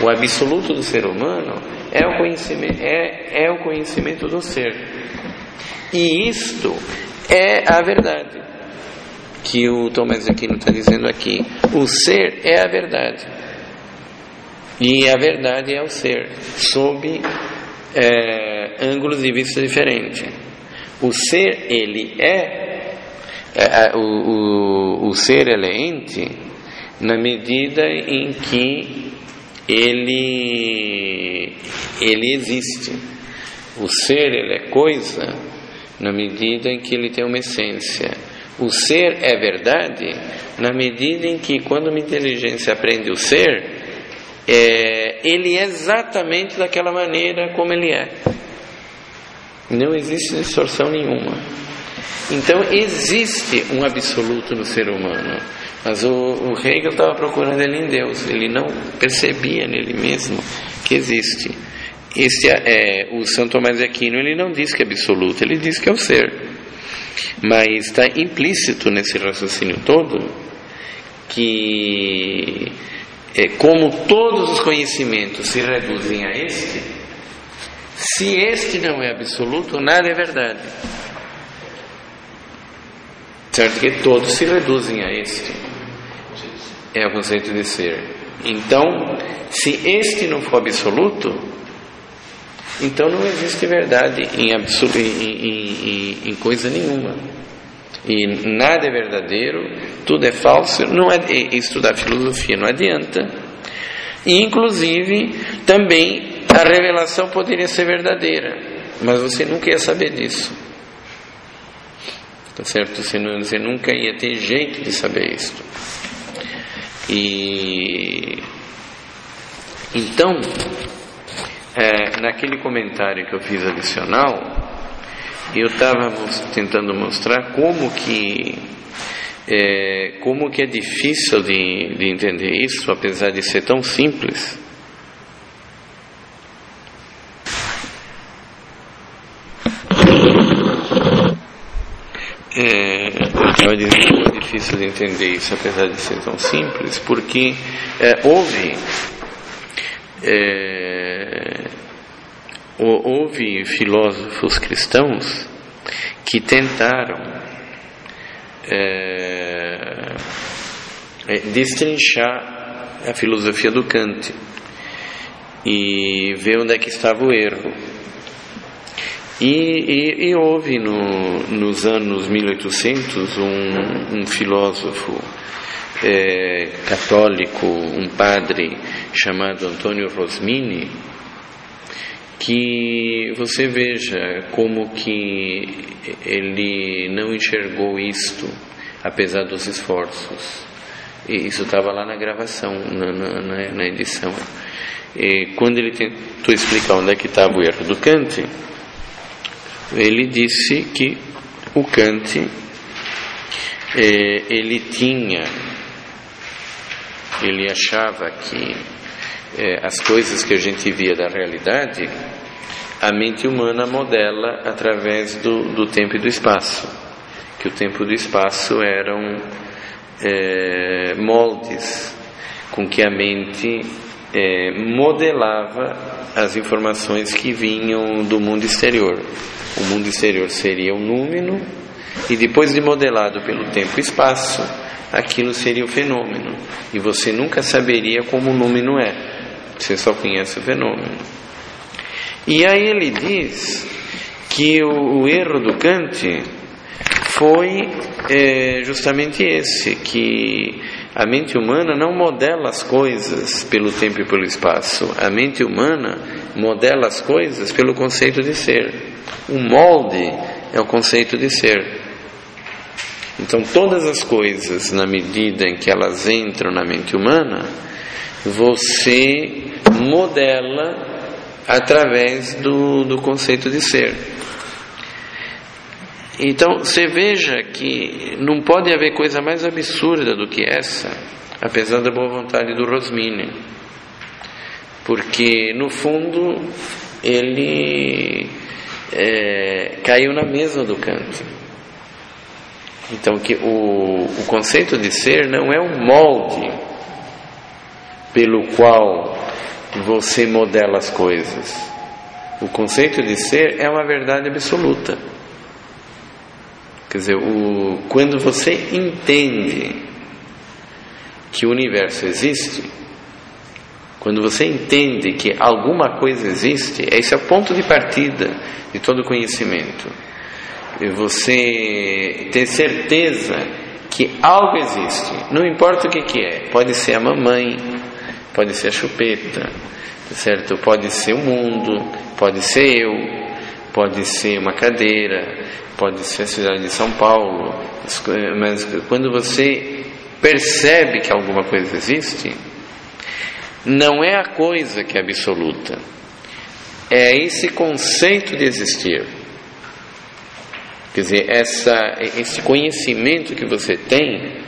O absoluto do ser humano é o conhecimento do ser. E isto é a verdade que o Tomás de Aquino está dizendo aqui. O ser é a verdade. E a verdade é o ser, sob ângulos de vista diferentes. O ser, ele o ser, ele é ente na medida em que ele existe. O ser, ele é coisa na medida em que ele tem uma essência. O ser é verdade na medida em que, quando uma inteligência aprende o ser, ele é exatamente daquela maneira como ele é. Não existe distorção nenhuma. Então existe um absoluto no ser humano, mas o Hegel estava procurando ele em Deus. Ele não percebia nele mesmo que existe. O São Tomás de Aquino, ele não diz que é absoluto, ele diz que é o ser. Mas está implícito nesse raciocínio todo que, como todos os conhecimentos se reduzem a se este não é absoluto, nada é verdade. Certo que todos se reduzem a é o conceito de ser. Então, se este não for absoluto, então não existe verdade em coisa nenhuma. E nada é verdadeiro, tudo é falso. Não é estudar filosofia, não adianta. E inclusive também a revelação poderia ser verdadeira, mas você nunca ia saber disso, tá certo? Você nunca ia ter jeito de saber isso. E então, naquele comentário que eu fiz adicional, eu estava tentando mostrar como que é difícil de entender isso, apesar de ser tão simples. Eu estava dizendo que é difícil de entender isso, apesar de ser tão simples, porque houve filósofos cristãos que tentaram destrinchar a filosofia do Kant e ver onde é que estava o erro. E houve nos anos 1800 um filósofo católico, um padre chamado Antônio Rosmini, que você veja como que ele não enxergou isto, apesar dos esforços. E isso estava lá na gravação, na edição. E quando ele tentou explicar onde é que estava o erro do Kant, ele disse que o Kant ele achava que as coisas que a gente via da realidade, a mente humana modela através do tempo e do espaço, que o tempo e o espaço eram moldes com que a mente modelava as informações que vinham do mundo exterior. O mundo exterior seria um número, e depois de modelado pelo tempo e espaço, aquilo seria o fenômeno, e você nunca saberia como o número é, você só conhece o fenômeno. E aí ele diz que o erro do Kant foi justamente esse, que a mente humana não modela as coisas pelo tempo e pelo espaço, a mente humana modela as coisas pelo conceito de ser. O molde é o conceito de ser. Então todas as coisas, na medida em que elas entram na mente humana, você modela através do conceito de ser. Então você veja que não pode haver coisa mais absurda do que essa, apesar da boa vontade do Rosmini, porque no fundo ele caiu na mesma do Kant. Então que o conceito de ser não é um molde pelo qual você modela as coisas. O conceito de ser é uma verdade absoluta. Quer dizer, quando você entende que o universo existe, quando você entende que alguma coisa existe, esse é o ponto de partida de todo conhecimento. E você ter certeza que algo existe, não importa o que é, pode ser a mamãe, pode ser a chupeta, certo? Pode ser o mundo, pode ser eu, pode ser uma cadeira, pode ser a cidade de São Paulo, mas quando você percebe que alguma coisa existe, não é a coisa que é absoluta, é esse conceito de existir. Quer dizer, esse conhecimento que você tem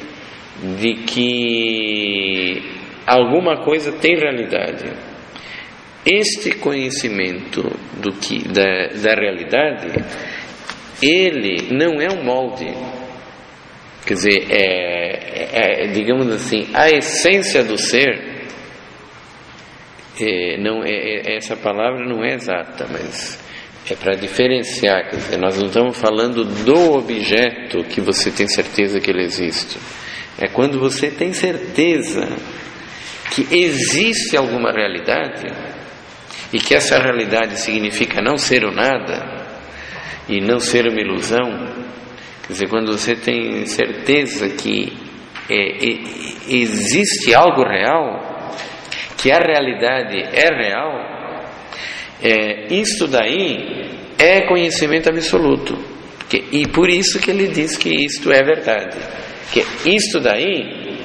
de que alguma coisa tem realidade. Este conhecimento da realidade, ele não é um molde. Quer dizer, digamos assim, a essência do ser, essa palavra não é exata, mas é para diferenciar. Quer dizer, nós não estamos falando do objeto que você tem certeza que ele existe. É quando você tem certeza que existe alguma realidade e que essa realidade significa não ser o nada e não ser uma ilusão, quer dizer, quando você tem certeza que existe algo real, que a realidade é real, isto daí é conhecimento absoluto. E por isso que ele diz que isto é verdade. Que isto daí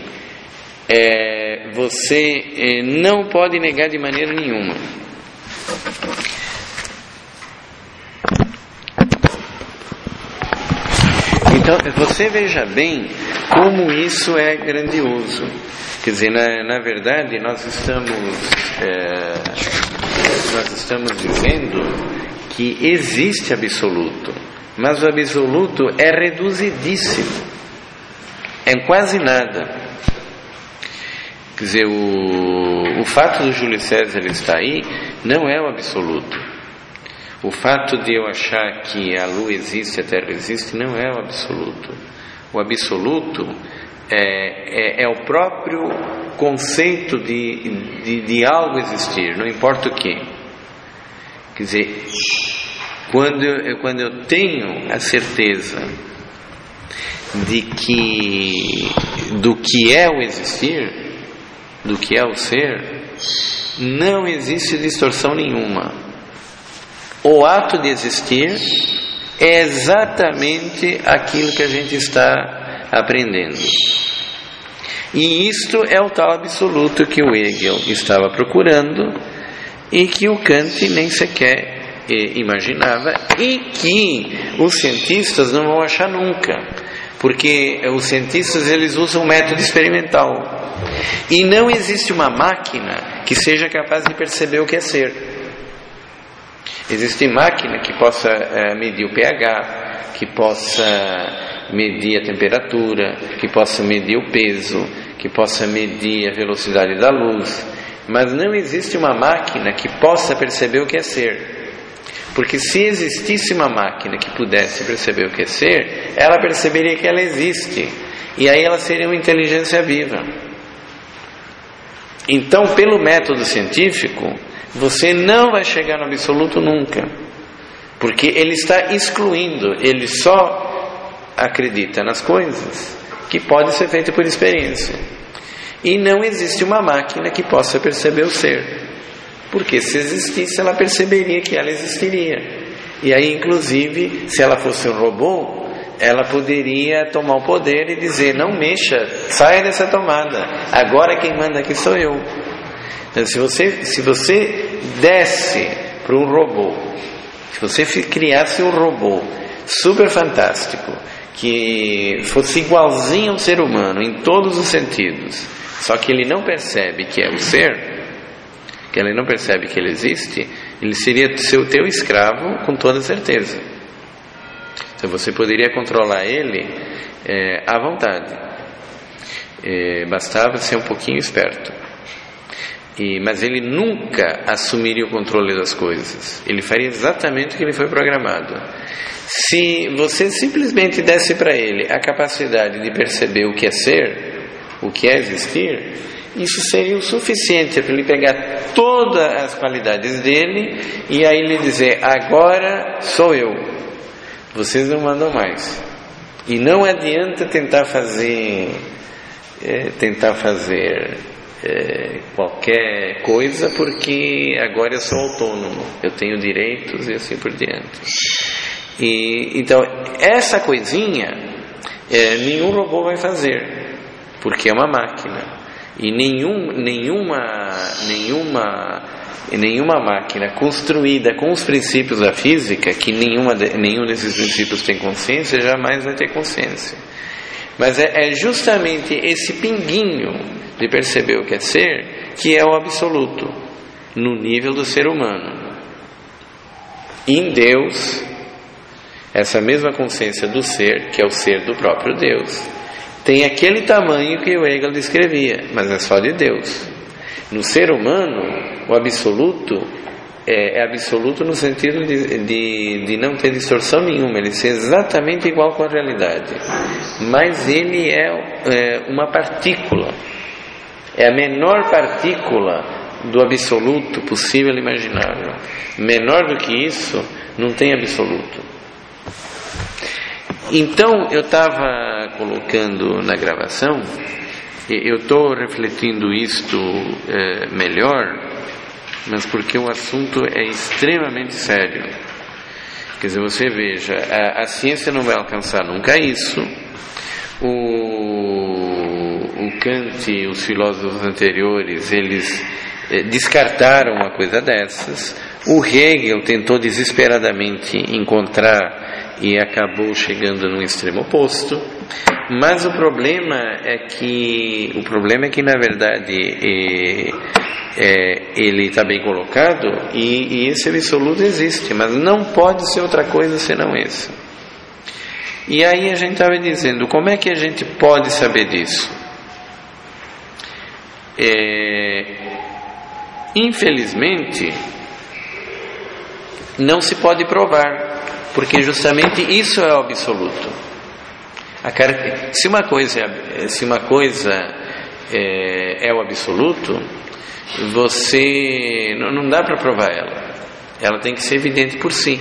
você não pode negar de maneira nenhuma. Então, você veja bem como isso é grandioso. Quer dizer, na verdade, nós estamos dizendo que existe absoluto, mas o absoluto é reduzidíssimo, é quase nada. Quer dizer, o fato do Júlio César estar aí não é o absoluto. O fato de eu achar que a Lua existe, a Terra existe, não é o absoluto. O absoluto é o próprio conceito de algo existir, não importa o que. Quer dizer, quando eu tenho a certeza do que é o existir, do que é o ser, não existe distorção nenhuma. O ato de existir é exatamente aquilo que a gente está aprendendo. E isto é o tal absoluto que o Hegel estava procurando e que o Kant nem sequer imaginava e que os cientistas não vão achar nunca, porque os cientistas eles usam o método experimental e não existe uma máquina que seja capaz de perceber o que é ser. Existe máquina que possa medir o pH, que possa medir a temperatura, que possa medir o peso, que possa medir a velocidade da luz, mas não existe uma máquina que possa perceber o que é ser. Porque se existisse uma máquina que pudesse perceber o que é ser, ela perceberia que ela existe, e aí ela seria uma inteligência viva. Então, pelo método científico, você não vai chegar no absoluto nunca, porque ele está excluindo, ele só acredita nas coisas que podem ser feitas por experiência, e não existe uma máquina que possa perceber o ser, porque se existisse ela perceberia que ela existiria, e aí inclusive se ela fosse um robô, ela poderia tomar o poder e dizer: não mexa, saia dessa tomada, agora quem manda aqui sou eu. Então, se você desse para um robô, se você criasse um robô super fantástico, que fosse igualzinho ao ser humano em todos os sentidos, só que ele não percebe que é o ser, que ele não percebe que ele existe, ele seria seu teu escravo com toda certeza. Então você poderia controlar ele à vontade, bastava ser um pouquinho esperto. Mas ele nunca assumiria o controle das coisas. Ele faria exatamente o que ele foi programado. Se você simplesmente desse para ele a capacidade de perceber o que é ser, o que é existir, isso seria o suficiente para ele pegar todas as qualidades dele e aí lhe dizer: agora sou eu, vocês não mandam mais. E não adianta tentar fazer qualquer coisa, porque agora eu sou autônomo, eu tenho direitos e assim por diante. Então essa coisinha nenhum robô vai fazer, porque é uma máquina, e nenhuma máquina construída com os princípios da física, que nenhum desses princípios tem consciência, jamais vai ter consciência. Mas é justamente esse pinguinho de perceber o que é ser, que é o absoluto, no nível do ser humano. Em Deus, essa mesma consciência do ser, que é o ser do próprio Deus, tem aquele tamanho que o Hegel descrevia, mas é só de Deus. No ser humano, o absoluto é absoluto no sentido de não ter distorção nenhuma, ele ser exatamente igual com a realidade, mas ele é uma partícula, é a menor partícula do absoluto possível e imaginável. Menor do que isso, não tem absoluto. Então, eu estava colocando na gravação, eu estou refletindo isto melhor, mas porque o assunto é extremamente sério. Quer dizer, você veja, a ciência não vai alcançar nunca isso. O Kant e os filósofos anteriores, eles descartaram uma coisa dessas. O Hegel tentou desesperadamente encontrar e acabou chegando no extremo oposto. Mas o problema é que na verdade ele está bem colocado e esse absoluto existe, mas não pode ser outra coisa senão esse. E aí a gente estava dizendo, como é que a gente pode saber disso? Infelizmente, não se pode provar, porque justamente isso é o absoluto. Se uma coisa é o absoluto, você não dá para provar ela tem que ser evidente por si,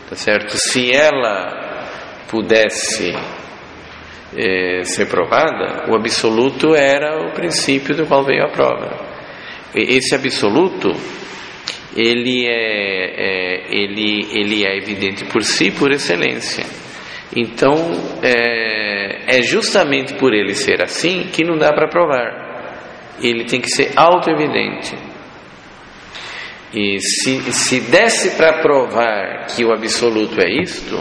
tá certo? Se ela pudesse ser provada, o absoluto era o princípio do qual veio a prova. Esse absoluto ele é evidente por si, por excelência. Então é justamente por ele ser assim que não dá para provar. Ele tem que ser auto-evidente. E se desse para provar que o absoluto é isto,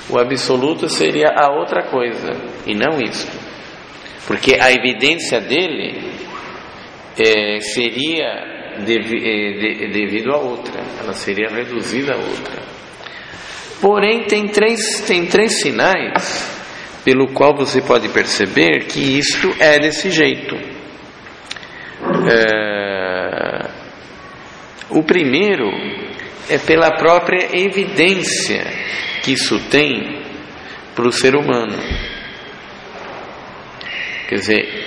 o absoluto seria a outra coisa e não isto, porque a evidência dele seria devido a outra, ela seria reduzida a outra. Porém, tem três sinais pelo qual você pode perceber que isto é desse jeito. O primeiro é pela própria evidência que isso tem para o ser humano. Quer dizer,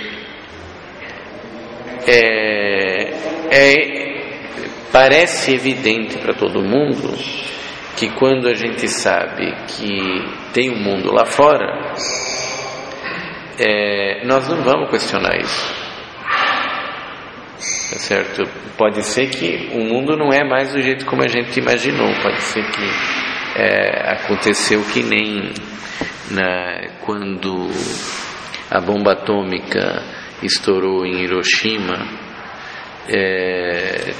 parece evidente para todo mundo que quando a gente sabe que tem um mundo lá fora, nós não vamos questionar isso. Tá certo? Pode ser que o mundo não é mais do jeito como a gente imaginou. Pode ser que aconteceu que nem quando a bomba atômica estourou em Hiroshima,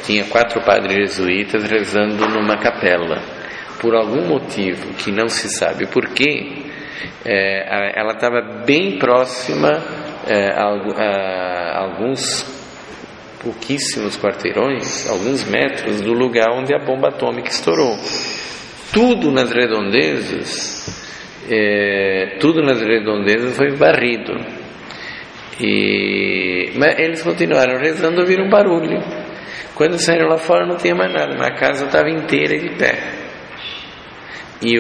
tinha 4 padres jesuítas rezando numa capela. Por algum motivo que não se sabe porquê, ela estava bem próxima a alguns pouquíssimos quarteirões, alguns metros do lugar onde a bomba atômica estourou. Tudo nas redondezas foi varrido. Mas eles continuaram rezando, ouviram um barulho. Quando saíram lá fora não tinha mais nada, mas a casa estava inteira de pé. E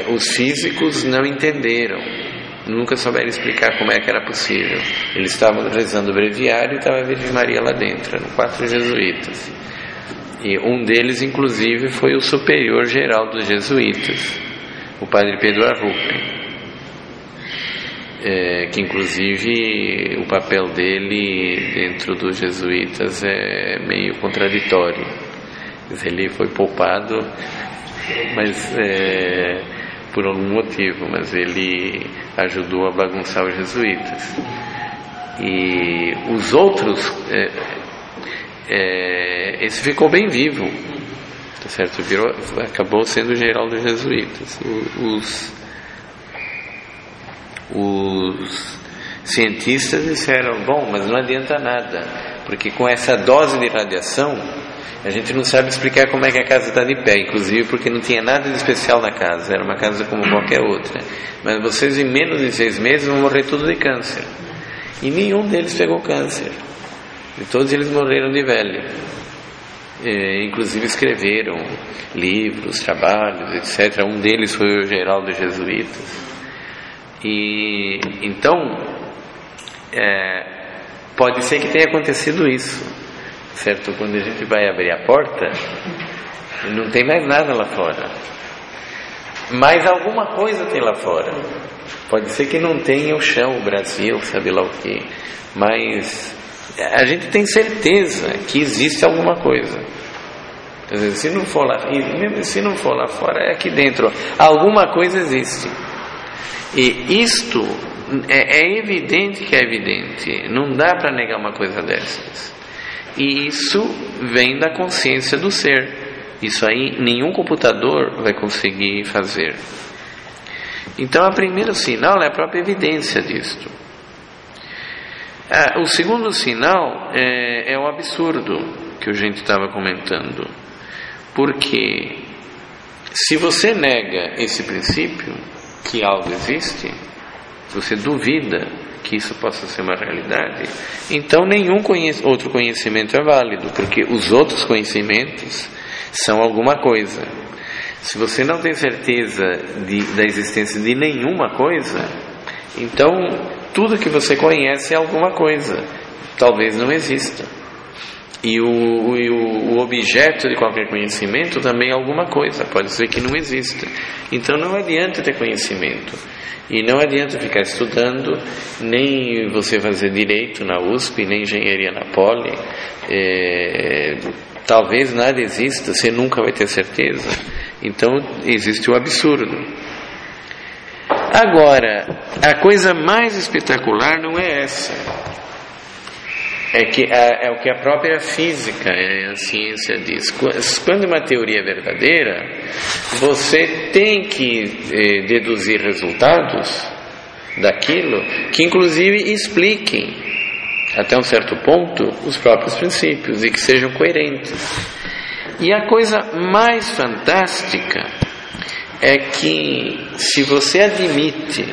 os físicos não entenderam, nunca souberam explicar como é que era possível. Eles estavam rezando o breviário e estava a Virgem Maria lá dentro, eram 4 jesuítas. E um deles, inclusive, foi o superior geral dos jesuítas, o padre Pedro Arrupe, que inclusive o papel dele dentro dos jesuítas é meio contraditório. Ele foi poupado, mas por algum motivo, mas ele ajudou a bagunçar os jesuítas. E os outros, esse ficou bem vivo, tá certo? Acabou sendo o geral dos jesuítas. Os cientistas disseram, bom, mas não adianta nada, porque com essa dose de radiação a gente não sabe explicar como é que a casa está de pé, inclusive porque não tinha nada de especial na casa, era uma casa como qualquer outra. Mas vocês em menos de 6 meses vão morrer tudo de câncer. E nenhum deles pegou câncer. E todos eles morreram de velho. Inclusive escreveram livros, trabalhos, etc. Um deles foi o geral dos jesuítas. E então pode ser que tenha acontecido isso, certo? Quando a gente vai abrir a porta, não tem mais nada lá fora, mas alguma coisa tem lá fora. Pode ser que não tenha o chão, o Brasil, sabe lá o que, mas a gente tem certeza que existe alguma coisa. Quer dizer, se não for lá, e mesmo se não for lá fora, é aqui dentro, alguma coisa existe. E isto é evidente que é evidente, não dá para negar uma coisa dessas. E isso vem da consciência do ser. Isso aí nenhum computador vai conseguir fazer. Então, o primeiro sinal é a própria evidência disto. O segundo sinal é o absurdo que a gente estava comentando. Porque se você nega esse princípio, que algo existe, se você duvida que isso possa ser uma realidade, então nenhum outro conhecimento é válido, porque os outros conhecimentos são alguma coisa. Se você não tem certeza da existência de nenhuma coisa, então tudo que você conhece é alguma coisa, talvez não exista. E o objeto de qualquer conhecimento também é alguma coisa, pode ser que não exista. Então não adianta ter conhecimento, e não adianta ficar estudando, nem você fazer direito na USP, nem engenharia na Poli. Talvez nada exista, você nunca vai ter certeza. Então existe o absurdo. Agora, a coisa mais espetacular não é essa. É o que a própria física, a ciência diz. Quando uma teoria é verdadeira, você tem que deduzir resultados daquilo que inclusive expliquem, até um certo ponto, os próprios princípios e que sejam coerentes. E a coisa mais fantástica é que, se você admite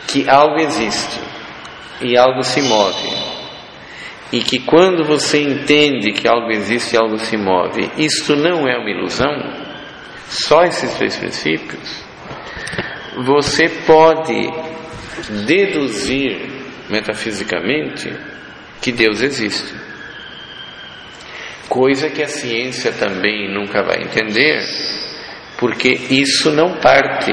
que algo existe e algo se move, e que quando você entende que algo existe e algo se move, isto não é uma ilusão, só esses três princípios, você pode deduzir metafisicamente que Deus existe, coisa que a ciência também nunca vai entender, porque isso não parte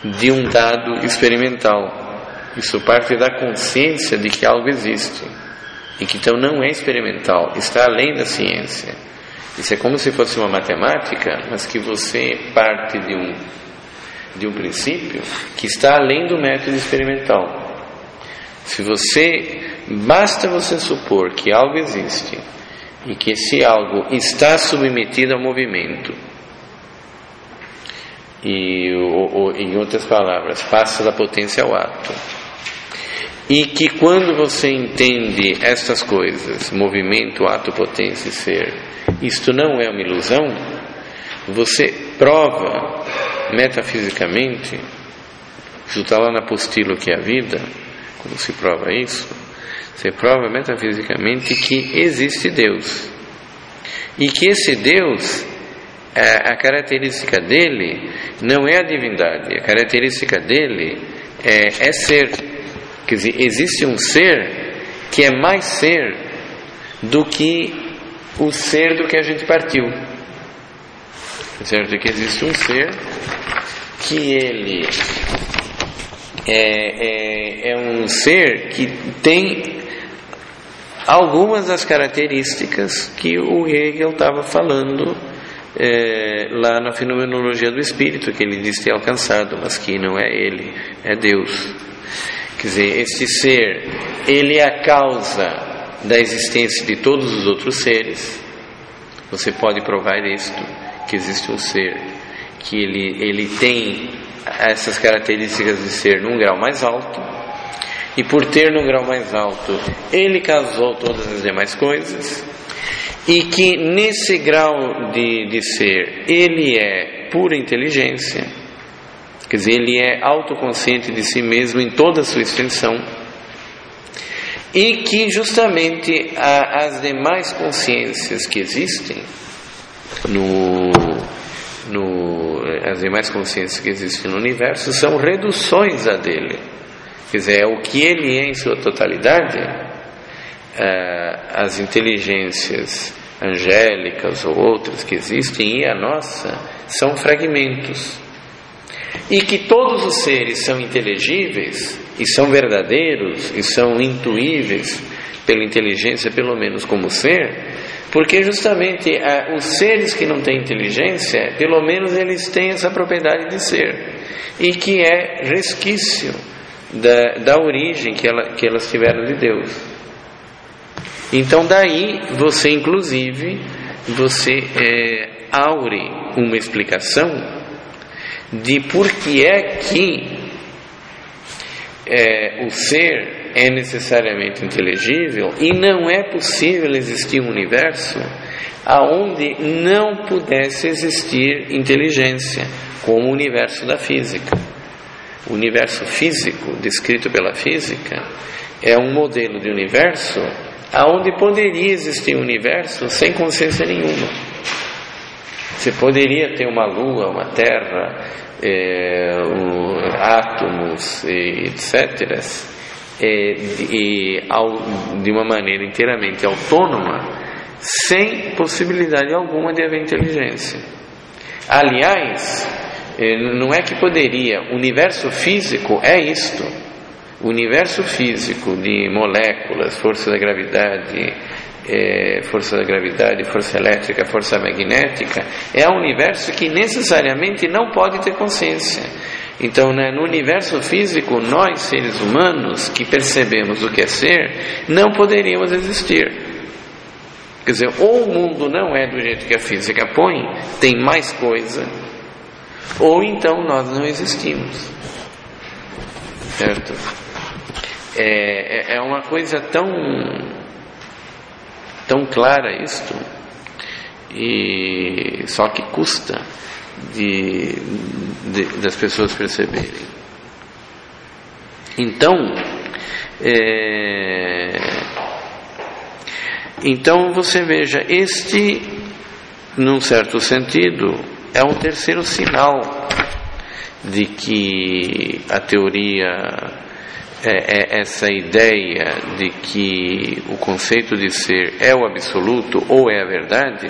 de um dado experimental, isso parte da consciência de que algo existe, e que então não é experimental, está além da ciência. Isso é como se fosse uma matemática, mas que você parte de um princípio que está além do método experimental. Basta você supor que algo existe e que esse algo está submetido ao movimento, e em outras palavras, passa da potência ao ato, e que quando você entende estas coisas, movimento, ato, potência e ser, isto não é uma ilusão, você prova metafisicamente, isso está lá na apostila que é a vida, quando se prova isso, você prova metafisicamente que existe Deus, e que esse Deus, a característica dele não é a divindade, a característica dele é ser. Quer dizer, existe um ser que é mais ser do que o ser do que a gente partiu, certo? Que existe um ser que ele é um ser que tem algumas das características que o Hegel estava falando lá na fenomenologia do espírito, que ele diz ter alcançado, mas que não é ele, é Deus. Quer dizer, este ser, ele é a causa da existência de todos os outros seres. Você pode provar isto, que existe um ser que ele tem essas características de ser num grau mais alto, e por ter num grau mais alto, ele causou todas as demais coisas, e que nesse grau de ser, ele é pura inteligência. Quer dizer, ele é autoconsciente de si mesmo em toda a sua extensão, e que justamente as demais consciências que existem as demais consciências que existem no universo são reduções a dele. Quer dizer, é o que ele é em sua totalidade, as inteligências angélicas ou outras que existem e a nossa são fragmentos, e que todos os seres são inteligíveis e são verdadeiros e são intuíveis pela inteligência, pelo menos como ser, porque justamente os seres que não têm inteligência, pelo menos eles têm essa propriedade de ser, e que é resquício da origem que elas tiveram de Deus. Então daí você inclusive aure uma explicação de por que é que o ser é necessariamente inteligível e não é possível existir um universo aonde não pudesse existir inteligência, como o universo da física. O universo físico descrito pela física é um modelo de universo aonde poderia existir um universo sem consciência nenhuma. Você poderia ter uma lua, uma terra, átomos, etc., de uma maneira inteiramente autônoma, sem possibilidade alguma de haver inteligência. Aliás, não é que poderia, o universo físico é isto. O universo físico de moléculas, força da gravidade, força elétrica, força magnética, é um universo que necessariamente não pode ter consciência. Então, no universo físico, nós, seres humanos, que percebemos o que é ser, não poderíamos existir. Quer dizer, ou o mundo não é do jeito que a física põe, tem mais coisa, ou então nós não existimos. Certo? É uma coisa tão clara isto, e só que custa das pessoas perceberem. Então você veja, este, num certo sentido, é um terceiro sinal de que a teoria, essa ideia de que o conceito de ser é o absoluto ou é a verdade,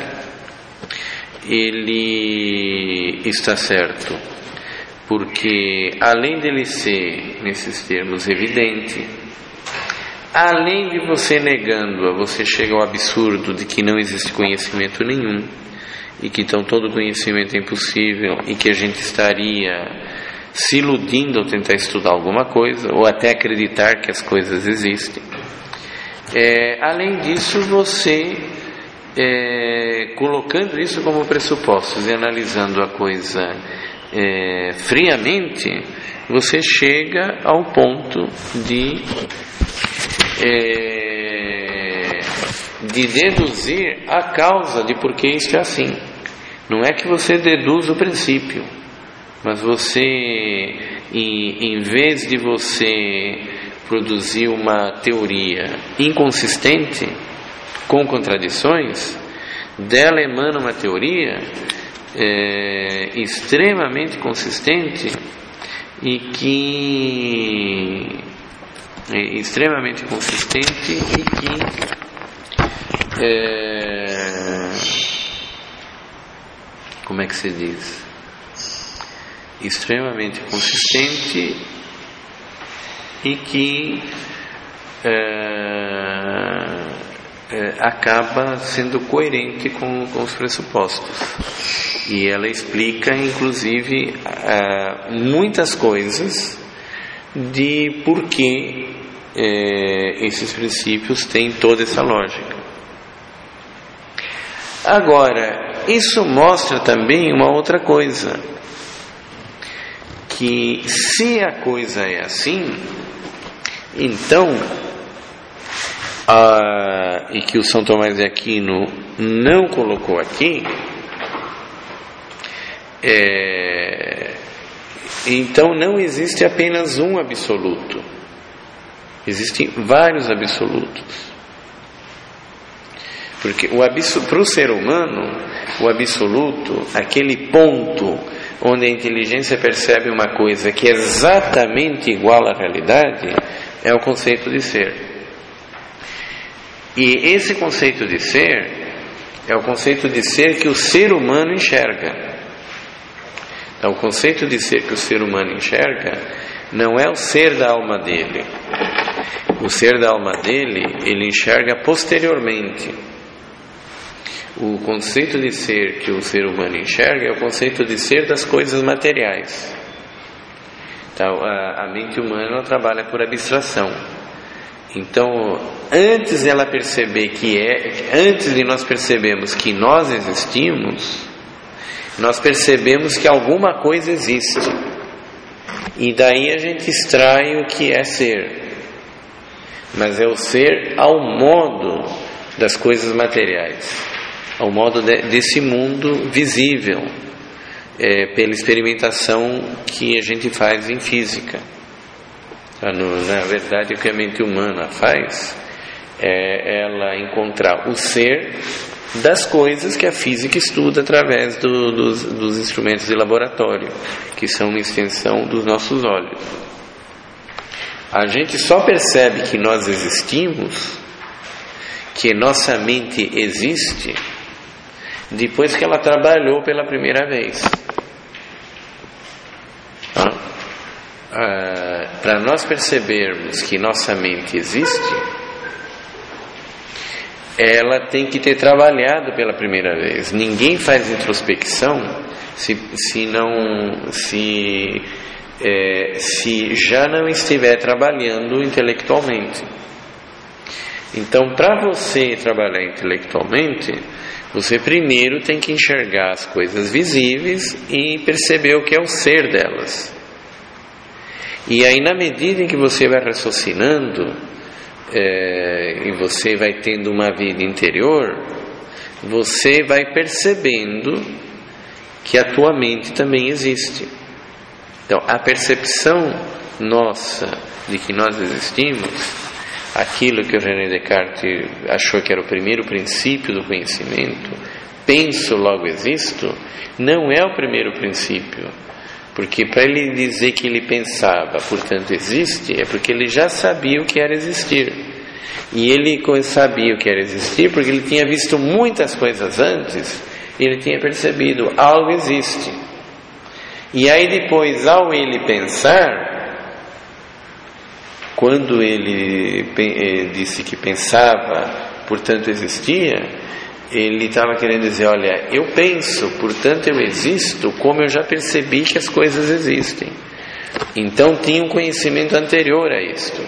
ele está certo, porque além dele ser, nesses termos, evidente, além de você negando-a, você chega ao absurdo de que não existe conhecimento nenhum, e que então todo conhecimento é impossível, e que a gente estaria se iludindo ao tentar estudar alguma coisa, ou até acreditar que as coisas existem. Além disso, você, colocando isso como pressupostos e analisando a coisa friamente, você chega ao ponto de deduzir a causa de por que isto é assim. Não é que você deduz o princípio, mas você, em vez de você produzir uma teoria inconsistente, com contradições, dela emana uma teoria extremamente consistente e que como é que se diz? Extremamente consistente e que acaba sendo coerente com os pressupostos. E ela explica, inclusive, muitas coisas de por que esses princípios têm toda essa lógica. Agora, isso mostra também uma outra coisa, que se a coisa é assim, então, e que o São Tomás de Aquino não colocou aqui, então não existe apenas um absoluto, existem vários absolutos. Porque para o ser humano, o absoluto, aquele ponto onde a inteligência percebe uma coisa que é exatamente igual à realidade, é o conceito de ser. E esse conceito de ser é o conceito de ser que o ser humano enxerga. Então, o conceito de ser que o ser humano enxerga não é o ser da alma dele. O ser da alma dele, ele enxerga posteriormente. O conceito de ser que o ser humano enxerga é o conceito de ser das coisas materiais. Então, a mente humana trabalha por abstração. Então, antes de ela perceber antes de nós percebermos que nós existimos, nós percebemos que alguma coisa existe. E daí a gente extrai o que é ser. Mas é o ser ao modo das coisas materiais, ao modo desse mundo visível, pela experimentação que a gente faz em física. Na verdade, o que a mente humana faz é ela encontrar o ser das coisas que a física estuda através dos instrumentos de laboratório, que são uma extensão dos nossos olhos. A gente só percebe que nós existimos, que nossa mente existe, depois que ela trabalhou pela primeira vez. Para nós percebermos que nossa mente existe, ela tem que ter trabalhado pela primeira vez. Ninguém faz introspecção se já não estiver trabalhando intelectualmente. Então, para você trabalhar intelectualmente, você primeiro tem que enxergar as coisas visíveis e perceber o que é o ser delas. E aí, na medida em que você vai raciocinando, e você vai tendo uma vida interior, você vai percebendo que a tua mente também existe. Então, a percepção nossa de que nós existimos, aquilo que o René Descartes achou que era o primeiro princípio do conhecimento, penso, logo existo, não é o primeiro princípio. Porque para ele dizer que ele pensava, portanto existe, é porque ele já sabia o que era existir. E ele sabia o que era existir porque ele tinha visto muitas coisas antes e ele tinha percebido, algo existe. E aí depois, ao ele pensar, quando ele disse que pensava, portanto existia, ele estava querendo dizer, olha, eu penso, portanto eu existo, como eu já percebi que as coisas existem. Então tinha um conhecimento anterior a isto.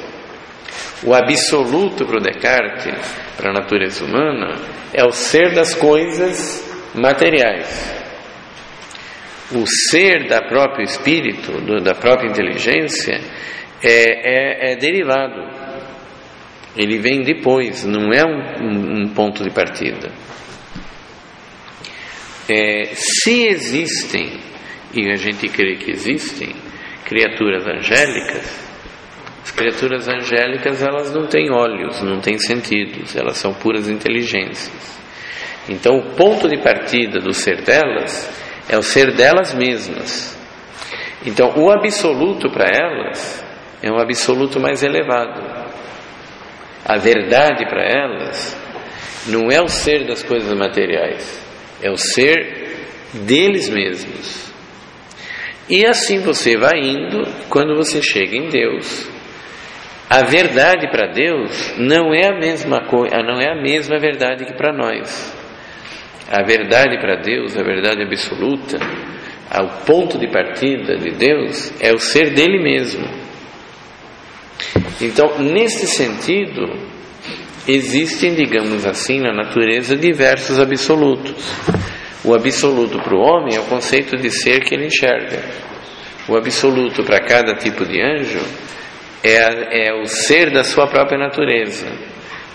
O absoluto para o Descartes, para a natureza humana, é o ser das coisas materiais. O ser da própria espírito, da própria inteligência, é derivado. Ele vem depois, não é um ponto de partida. Se existem, e a gente crê que existem, criaturas angélicas, as criaturas angélicas elas não têm olhos, não têm sentidos, elas são puras inteligências. Então o ponto de partida do ser delas é o ser delas mesmas. Então o absoluto para elas é um absoluto mais elevado. A verdade para elas não é o ser das coisas materiais, é o ser deles mesmos. E assim você vai indo, quando você chega em Deus, a verdade para Deus não é a mesma coisa, não é a mesma verdade que para nós. A verdade para Deus, a verdade absoluta, o ponto de partida de Deus é o ser dele mesmo. Então, nesse sentido, existem, digamos assim, na natureza diversos absolutos. O absoluto para o homem é o conceito de ser que ele enxerga. O absoluto para cada tipo de anjo é o ser da sua própria natureza.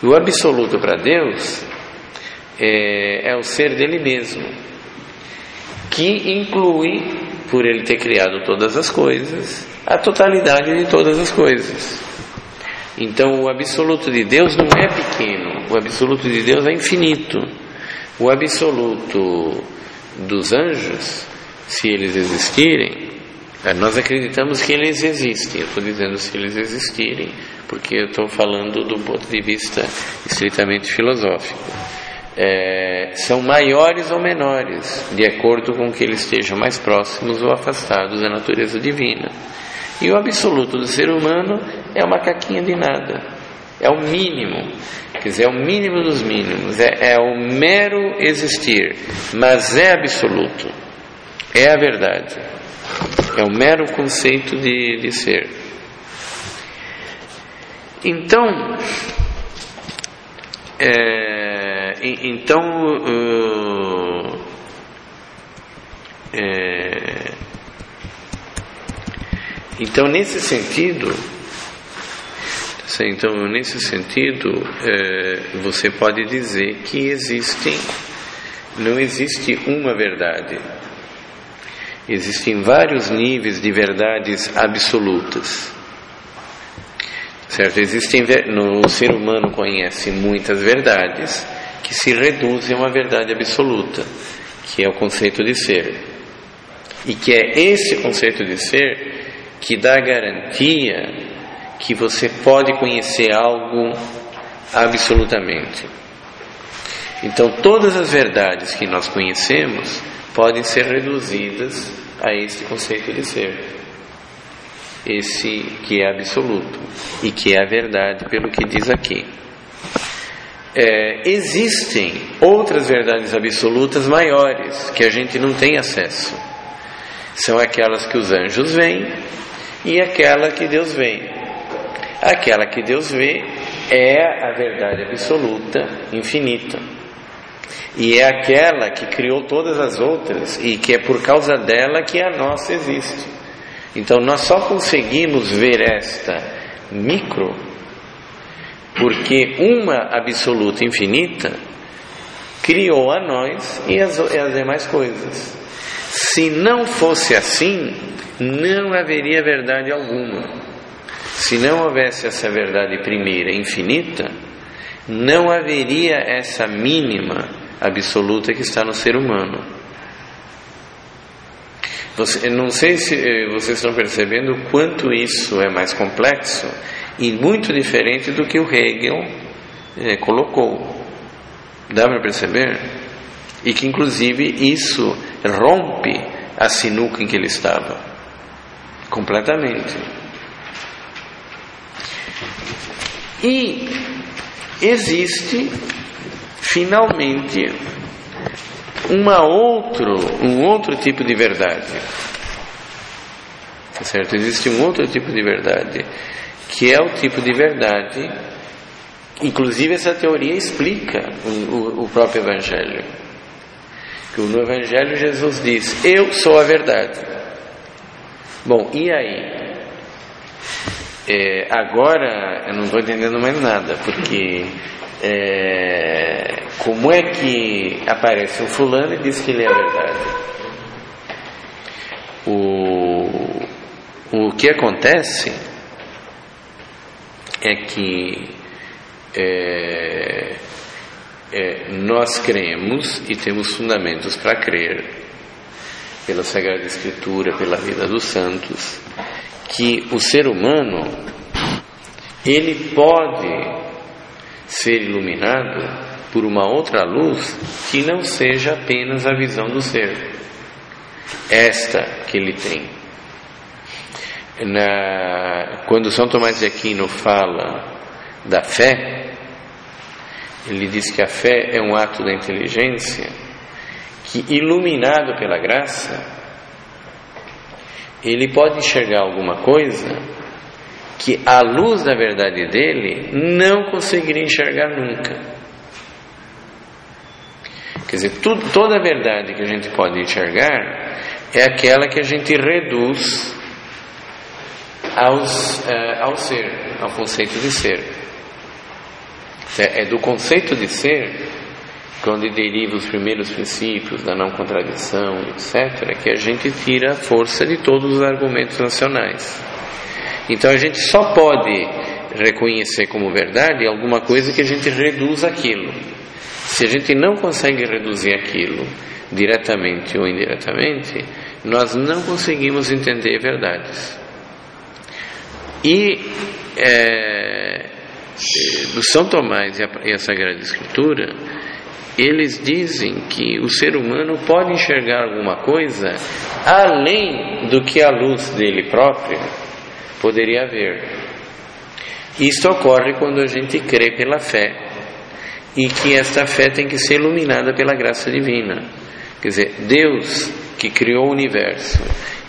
E o absoluto para Deus é o ser dele mesmo, que inclui, por ele ter criado todas as coisas, a totalidade de todas as coisas. Então o absoluto de Deus não é pequeno, o absoluto de Deus é infinito. O absoluto dos anjos, se eles existirem, Nós acreditamos que eles existem. Eu estou dizendo se eles existirem, porque eu estou falando do ponto de vista estritamente filosófico. São maiores ou menores, de acordo com que eles estejam mais próximos ou afastados da natureza divina. E o absoluto do ser humano é uma caquinha de nada, é o mínimo, quer dizer, é o mínimo dos mínimos, é o mero existir, mas é absoluto, é a verdade, é o mero conceito de ser. Então, então nesse sentido, você pode dizer que não existe uma verdade, existem vários níveis de verdades absolutas, certo? O ser humano conhece muitas verdades que se reduzem a uma verdade absoluta, que é o conceito de ser, e que é esse conceito de ser que dá garantia que você pode conhecer algo absolutamente. Então todas as verdades que nós conhecemos podem ser reduzidas a este conceito de ser, esse que é absoluto e que é a verdade, pelo que diz aqui. Existem outras verdades absolutas maiores que a gente não tem acesso, são aquelas que os anjos veem e aquela que Deus vê. Aquela que Deus vê é a verdade absoluta, infinita, e é aquela que criou todas as outras e que é por causa dela que a nossa existe. Então nós só conseguimos ver esta micro porque uma absoluta infinita criou a nós e as demais coisas. Se não fosse assim, não haveria verdade alguma. Se não houvesse essa verdade primeira infinita, não haveria essa mínima absoluta que está no ser humano. Não sei se vocês estão percebendo o quanto isso é mais complexo e muito diferente do que o Hegel colocou. Dá para perceber? E que inclusive isso rompe a sinuca em que ele estava completamente. E existe finalmente um outro tipo de verdade, tá certo? Existe um outro tipo de verdade, que é o tipo de verdade, inclusive essa teoria explica o próprio Evangelho, que no Evangelho Jesus diz: eu sou a verdade. Bom, e aí? Agora eu não estou entendendo mais nada, porque como é que aparece um fulano e diz que ele é a verdade? O que acontece é que nós cremos e temos fundamentos para crer, pela Sagrada Escritura, pela vida dos santos, que o ser humano ele pode ser iluminado por uma outra luz que não seja apenas a visão do ser, esta que ele tem. Quando São Tomás de Aquino fala da fé, ele diz que a fé é um ato da inteligência que, iluminado pela graça, ele pode enxergar alguma coisa que a luz da verdade dele não conseguiria enxergar nunca. Quer dizer, toda a verdade que a gente pode enxergar é aquela que a gente reduz ao ser, ao conceito de ser. É do conceito de ser, quando deriva os primeiros princípios da não contradição, etc., que a gente tira a força de todos os argumentos racionais. Então a gente só pode reconhecer como verdade alguma coisa que a gente reduz aquilo. Se a gente não consegue reduzir aquilo diretamente ou indiretamente, nós não conseguimos entender verdades. E do São Tomás e a Sagrada Escritura, eles dizem que o ser humano pode enxergar alguma coisa além do que a luz dele próprio poderia ver. Isto ocorre quando a gente crê pela fé, e que esta fé tem que ser iluminada pela graça divina. Quer dizer, Deus que criou o universo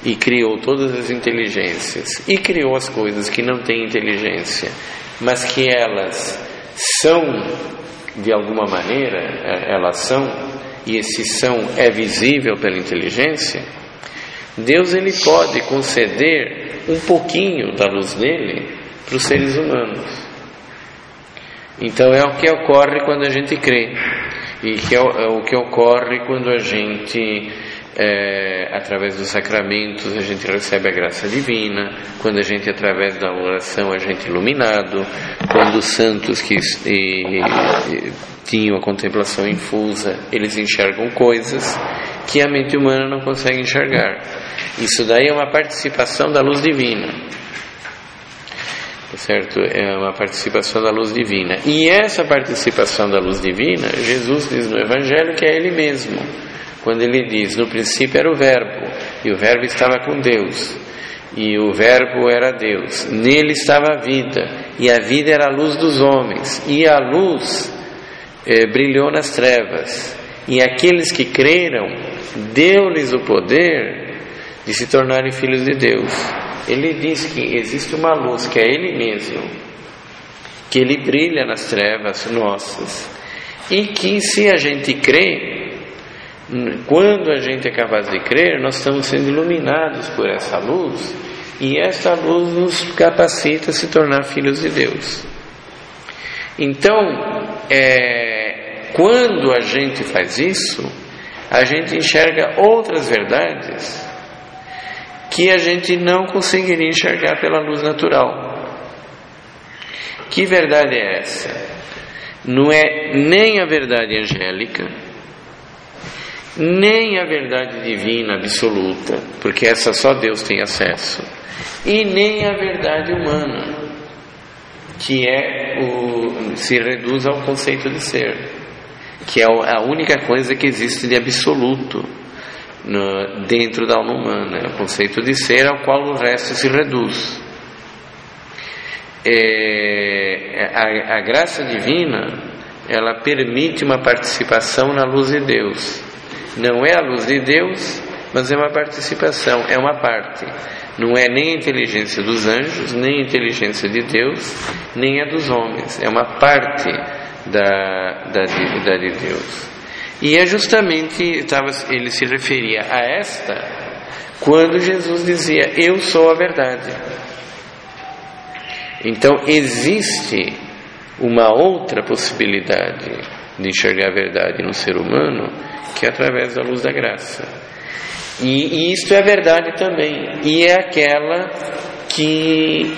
e criou todas as inteligências e criou as coisas que não têm inteligência, mas que elas são, de alguma maneira, elas são, e esse são é visível pela inteligência. Deus, ele pode conceder um pouquinho da luz dele para os seres humanos. Então é o que ocorre quando a gente crê, e que é o que ocorre quando a gente, através dos sacramentos, a gente recebe a graça divina, quando a gente, através da oração, a gente é iluminado, quando os santos que tinham a contemplação infusa, eles enxergam coisas que a mente humana não consegue enxergar. Isso daí é uma participação da luz divina, certo? É uma participação da luz divina. E essa participação da luz divina, Jesus diz no Evangelho que é Ele mesmo, quando Ele diz: no princípio era o Verbo, e o Verbo estava com Deus, e o Verbo era Deus, nele estava a vida, e a vida era a luz dos homens, e a luz brilhou nas trevas, e aqueles que creram, deu-lhes o poder de se tornarem filhos de Deus. Ele diz que existe uma luz que é Ele mesmo, que Ele brilha nas trevas nossas, e que, se a gente crê, quando a gente é capaz de crer, nós estamos sendo iluminados por essa luz, e essa luz nos capacita a se tornar filhos de Deus. Então, quando a gente faz isso, a gente enxerga outras verdades que a gente não conseguiria enxergar pela luz natural. Que verdade é essa? Não é nem a verdade angélica, nem a verdade divina absoluta, porque essa só Deus tem acesso, e nem a verdade humana, que se reduz ao conceito de ser, que é a única coisa que existe de absoluto dentro da alma humana, é o conceito de ser ao qual o resto se reduz. A graça divina, ela permite uma participação na luz de Deus. Não é a luz de Deus, mas é uma participação, é uma parte. Não é nem a inteligência dos anjos, nem a inteligência de Deus, nem a dos homens. É uma parte da de Deus. E é justamente, ele se referia a esta, quando Jesus dizia: eu sou a verdade. Então existe uma outra possibilidade de enxergar a verdade no ser humano, que é através da luz da graça. E isto é verdade também, e é aquela que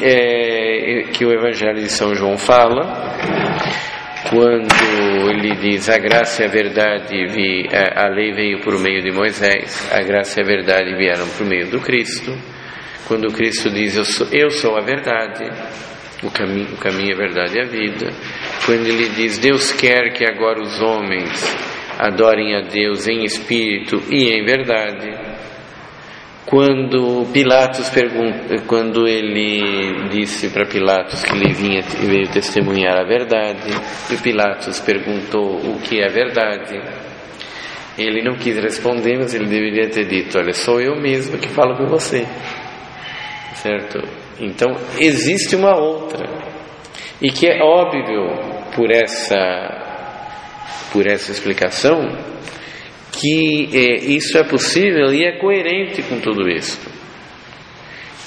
o Evangelho de São João fala, quando ele diz: a graça e a verdade, a lei veio por meio de Moisés, a graça e a verdade vieram por meio do Cristo. Quando o Cristo diz: eu sou a verdade, o caminho, a verdade e a vida. Quando ele diz: Deus quer que agora os homens adorem a Deus em espírito e em verdade. Quando ele disse para Pilatos que ele veio testemunhar a verdade, e Pilatos perguntou o que é verdade, ele não quis responder, mas ele deveria ter dito: olha, sou eu mesmo que falo com você, certo? Então existe uma outra, e que é óbvio por essa explicação, que isso é possível e é coerente com tudo isso,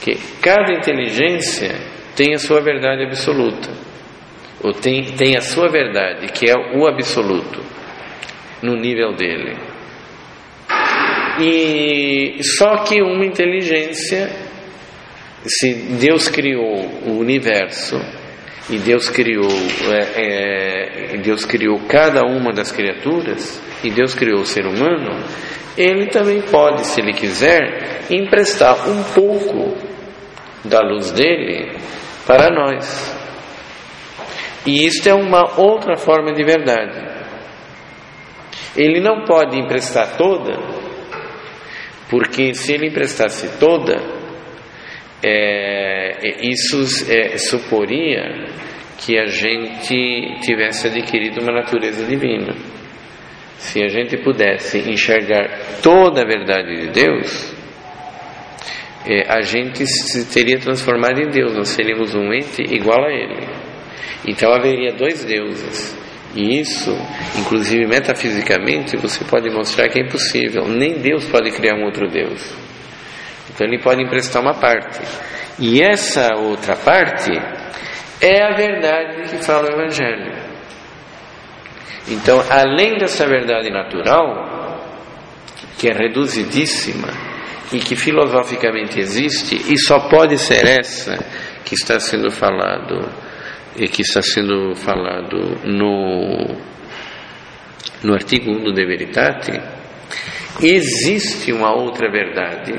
que cada inteligência tem a sua verdade absoluta, ou tem a sua verdade, que é o absoluto, no nível dele. E só que uma inteligência, se Deus criou o universo, e Deus criou cada uma das criaturas, e Deus criou o ser humano, Ele também pode, se Ele quiser, emprestar um pouco da luz dele para nós. E isto é uma outra forma de verdade. Ele não pode emprestar toda, porque se Ele emprestasse toda, isso suporia que a gente tivesse adquirido uma natureza divina. Se a gente pudesse enxergar toda a verdade de Deus, a gente se teria transformado em Deus, nós seríamos um ente igual a Ele. Então haveria dois deuses, e isso, inclusive metafisicamente, você pode mostrar que é impossível. Nem Deus pode criar um outro Deus. Então Ele pode emprestar uma parte, e essa outra parte é a verdade que fala o Evangelho. Então, além dessa verdade natural, que é reduzidíssima e que filosoficamente existe, e só pode ser essa que está sendo falado, e que está sendo falado no artigo 1 do De Veritate, existe uma outra verdade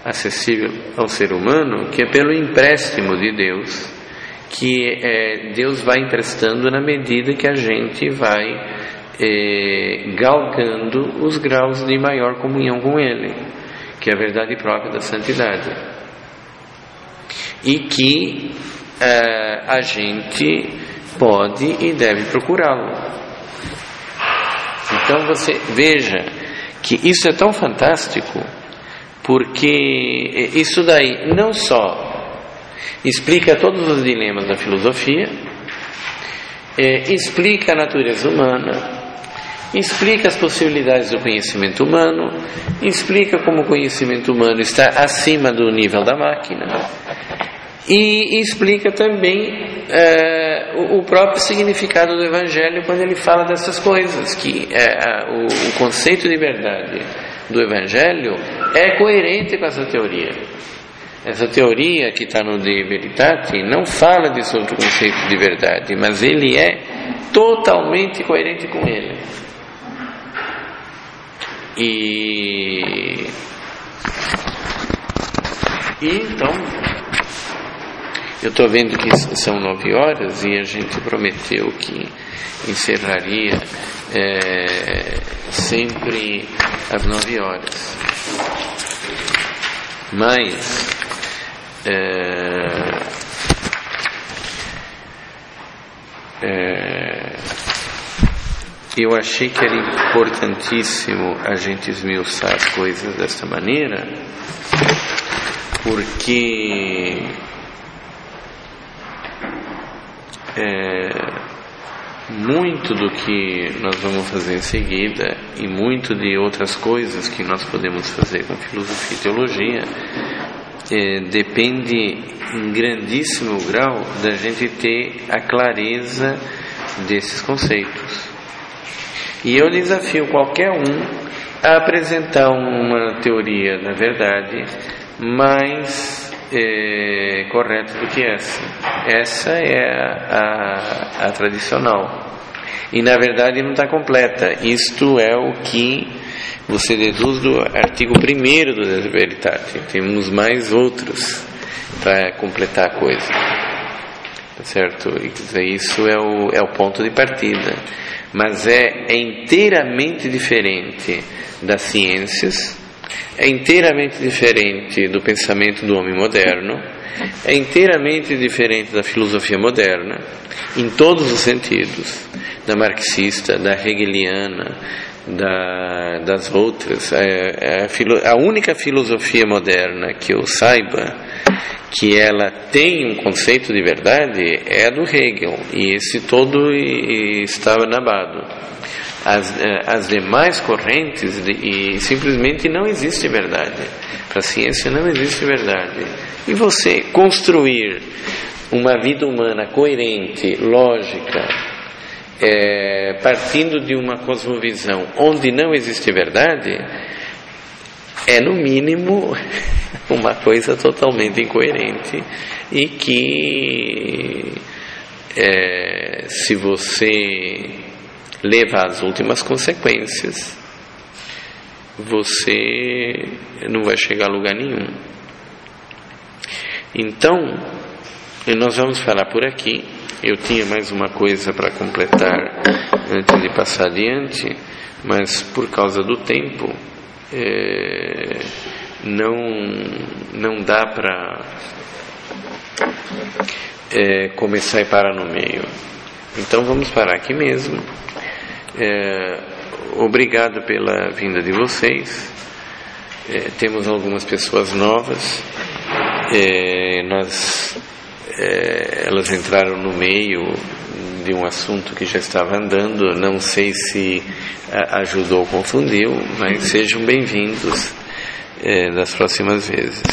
acessível ao ser humano, que é pelo empréstimo de Deus, que Deus vai emprestando na medida que a gente vai galgando os graus de maior comunhão com Ele, que é a verdade própria da santidade, e que a gente pode e deve procurá-lo. Então você veja que isso é tão fantástico, porque isso daí não só explica todos os dilemas da filosofia, explica a natureza humana, explica as possibilidades do conhecimento humano, explica como o conhecimento humano está acima do nível da máquina, e explica também o próprio significado do Evangelho quando ele fala dessas coisas, que o conceito de verdade do Evangelho é coerente com essa teoria. Essa teoria que está no De Veritate não fala de outro conceito de verdade, mas ele é totalmente coerente com ele. E então, eu estou vendo que são 9 horas e a gente prometeu que encerraria sempre às 9 horas. Mas eu achei que era importantíssimo a gente esmiuçar as coisas dessa maneira, porque muito do que nós vamos fazer em seguida e muito de outras coisas que nós podemos fazer com filosofia e teologia depende em grandíssimo grau da gente ter a clareza desses conceitos. E eu desafio qualquer um a apresentar uma teoria da verdade mais correta do que essa. Essa é a tradicional. E na verdade não está completa. Isto é o que você deduz do artigo 1º do De Veritate. Temos mais outros para completar a coisa. Tá certo? Isso é o ponto de partida. Mas é inteiramente diferente das ciências, é inteiramente diferente do pensamento do homem moderno, é inteiramente diferente da filosofia moderna, em todos os sentidos, da marxista, da hegeliana, das outras. A única filosofia moderna que eu saiba que ela tem um conceito de verdade é a do Hegel, e esse todo está anabado. As demais correntes e simplesmente não existe verdade. Para a ciência não existe verdade. E você construir uma vida humana coerente, lógica, partindo de uma cosmovisão onde não existe verdade, é no mínimo uma coisa totalmente incoerente e que se você levar às últimas consequências, você não vai chegar a lugar nenhum. Então, nós vamos parar por aqui. Eu tinha mais uma coisa para completar antes de passar adiante, mas por causa do tempo não dá para começar e parar no meio. Então vamos parar aqui mesmo. Obrigado pela vinda de vocês. Temos algumas pessoas novas. Elas entraram no meio de um assunto que já estava andando. Não sei se ajudou ou confundiu, mas sejam bem-vindos das próximas vezes.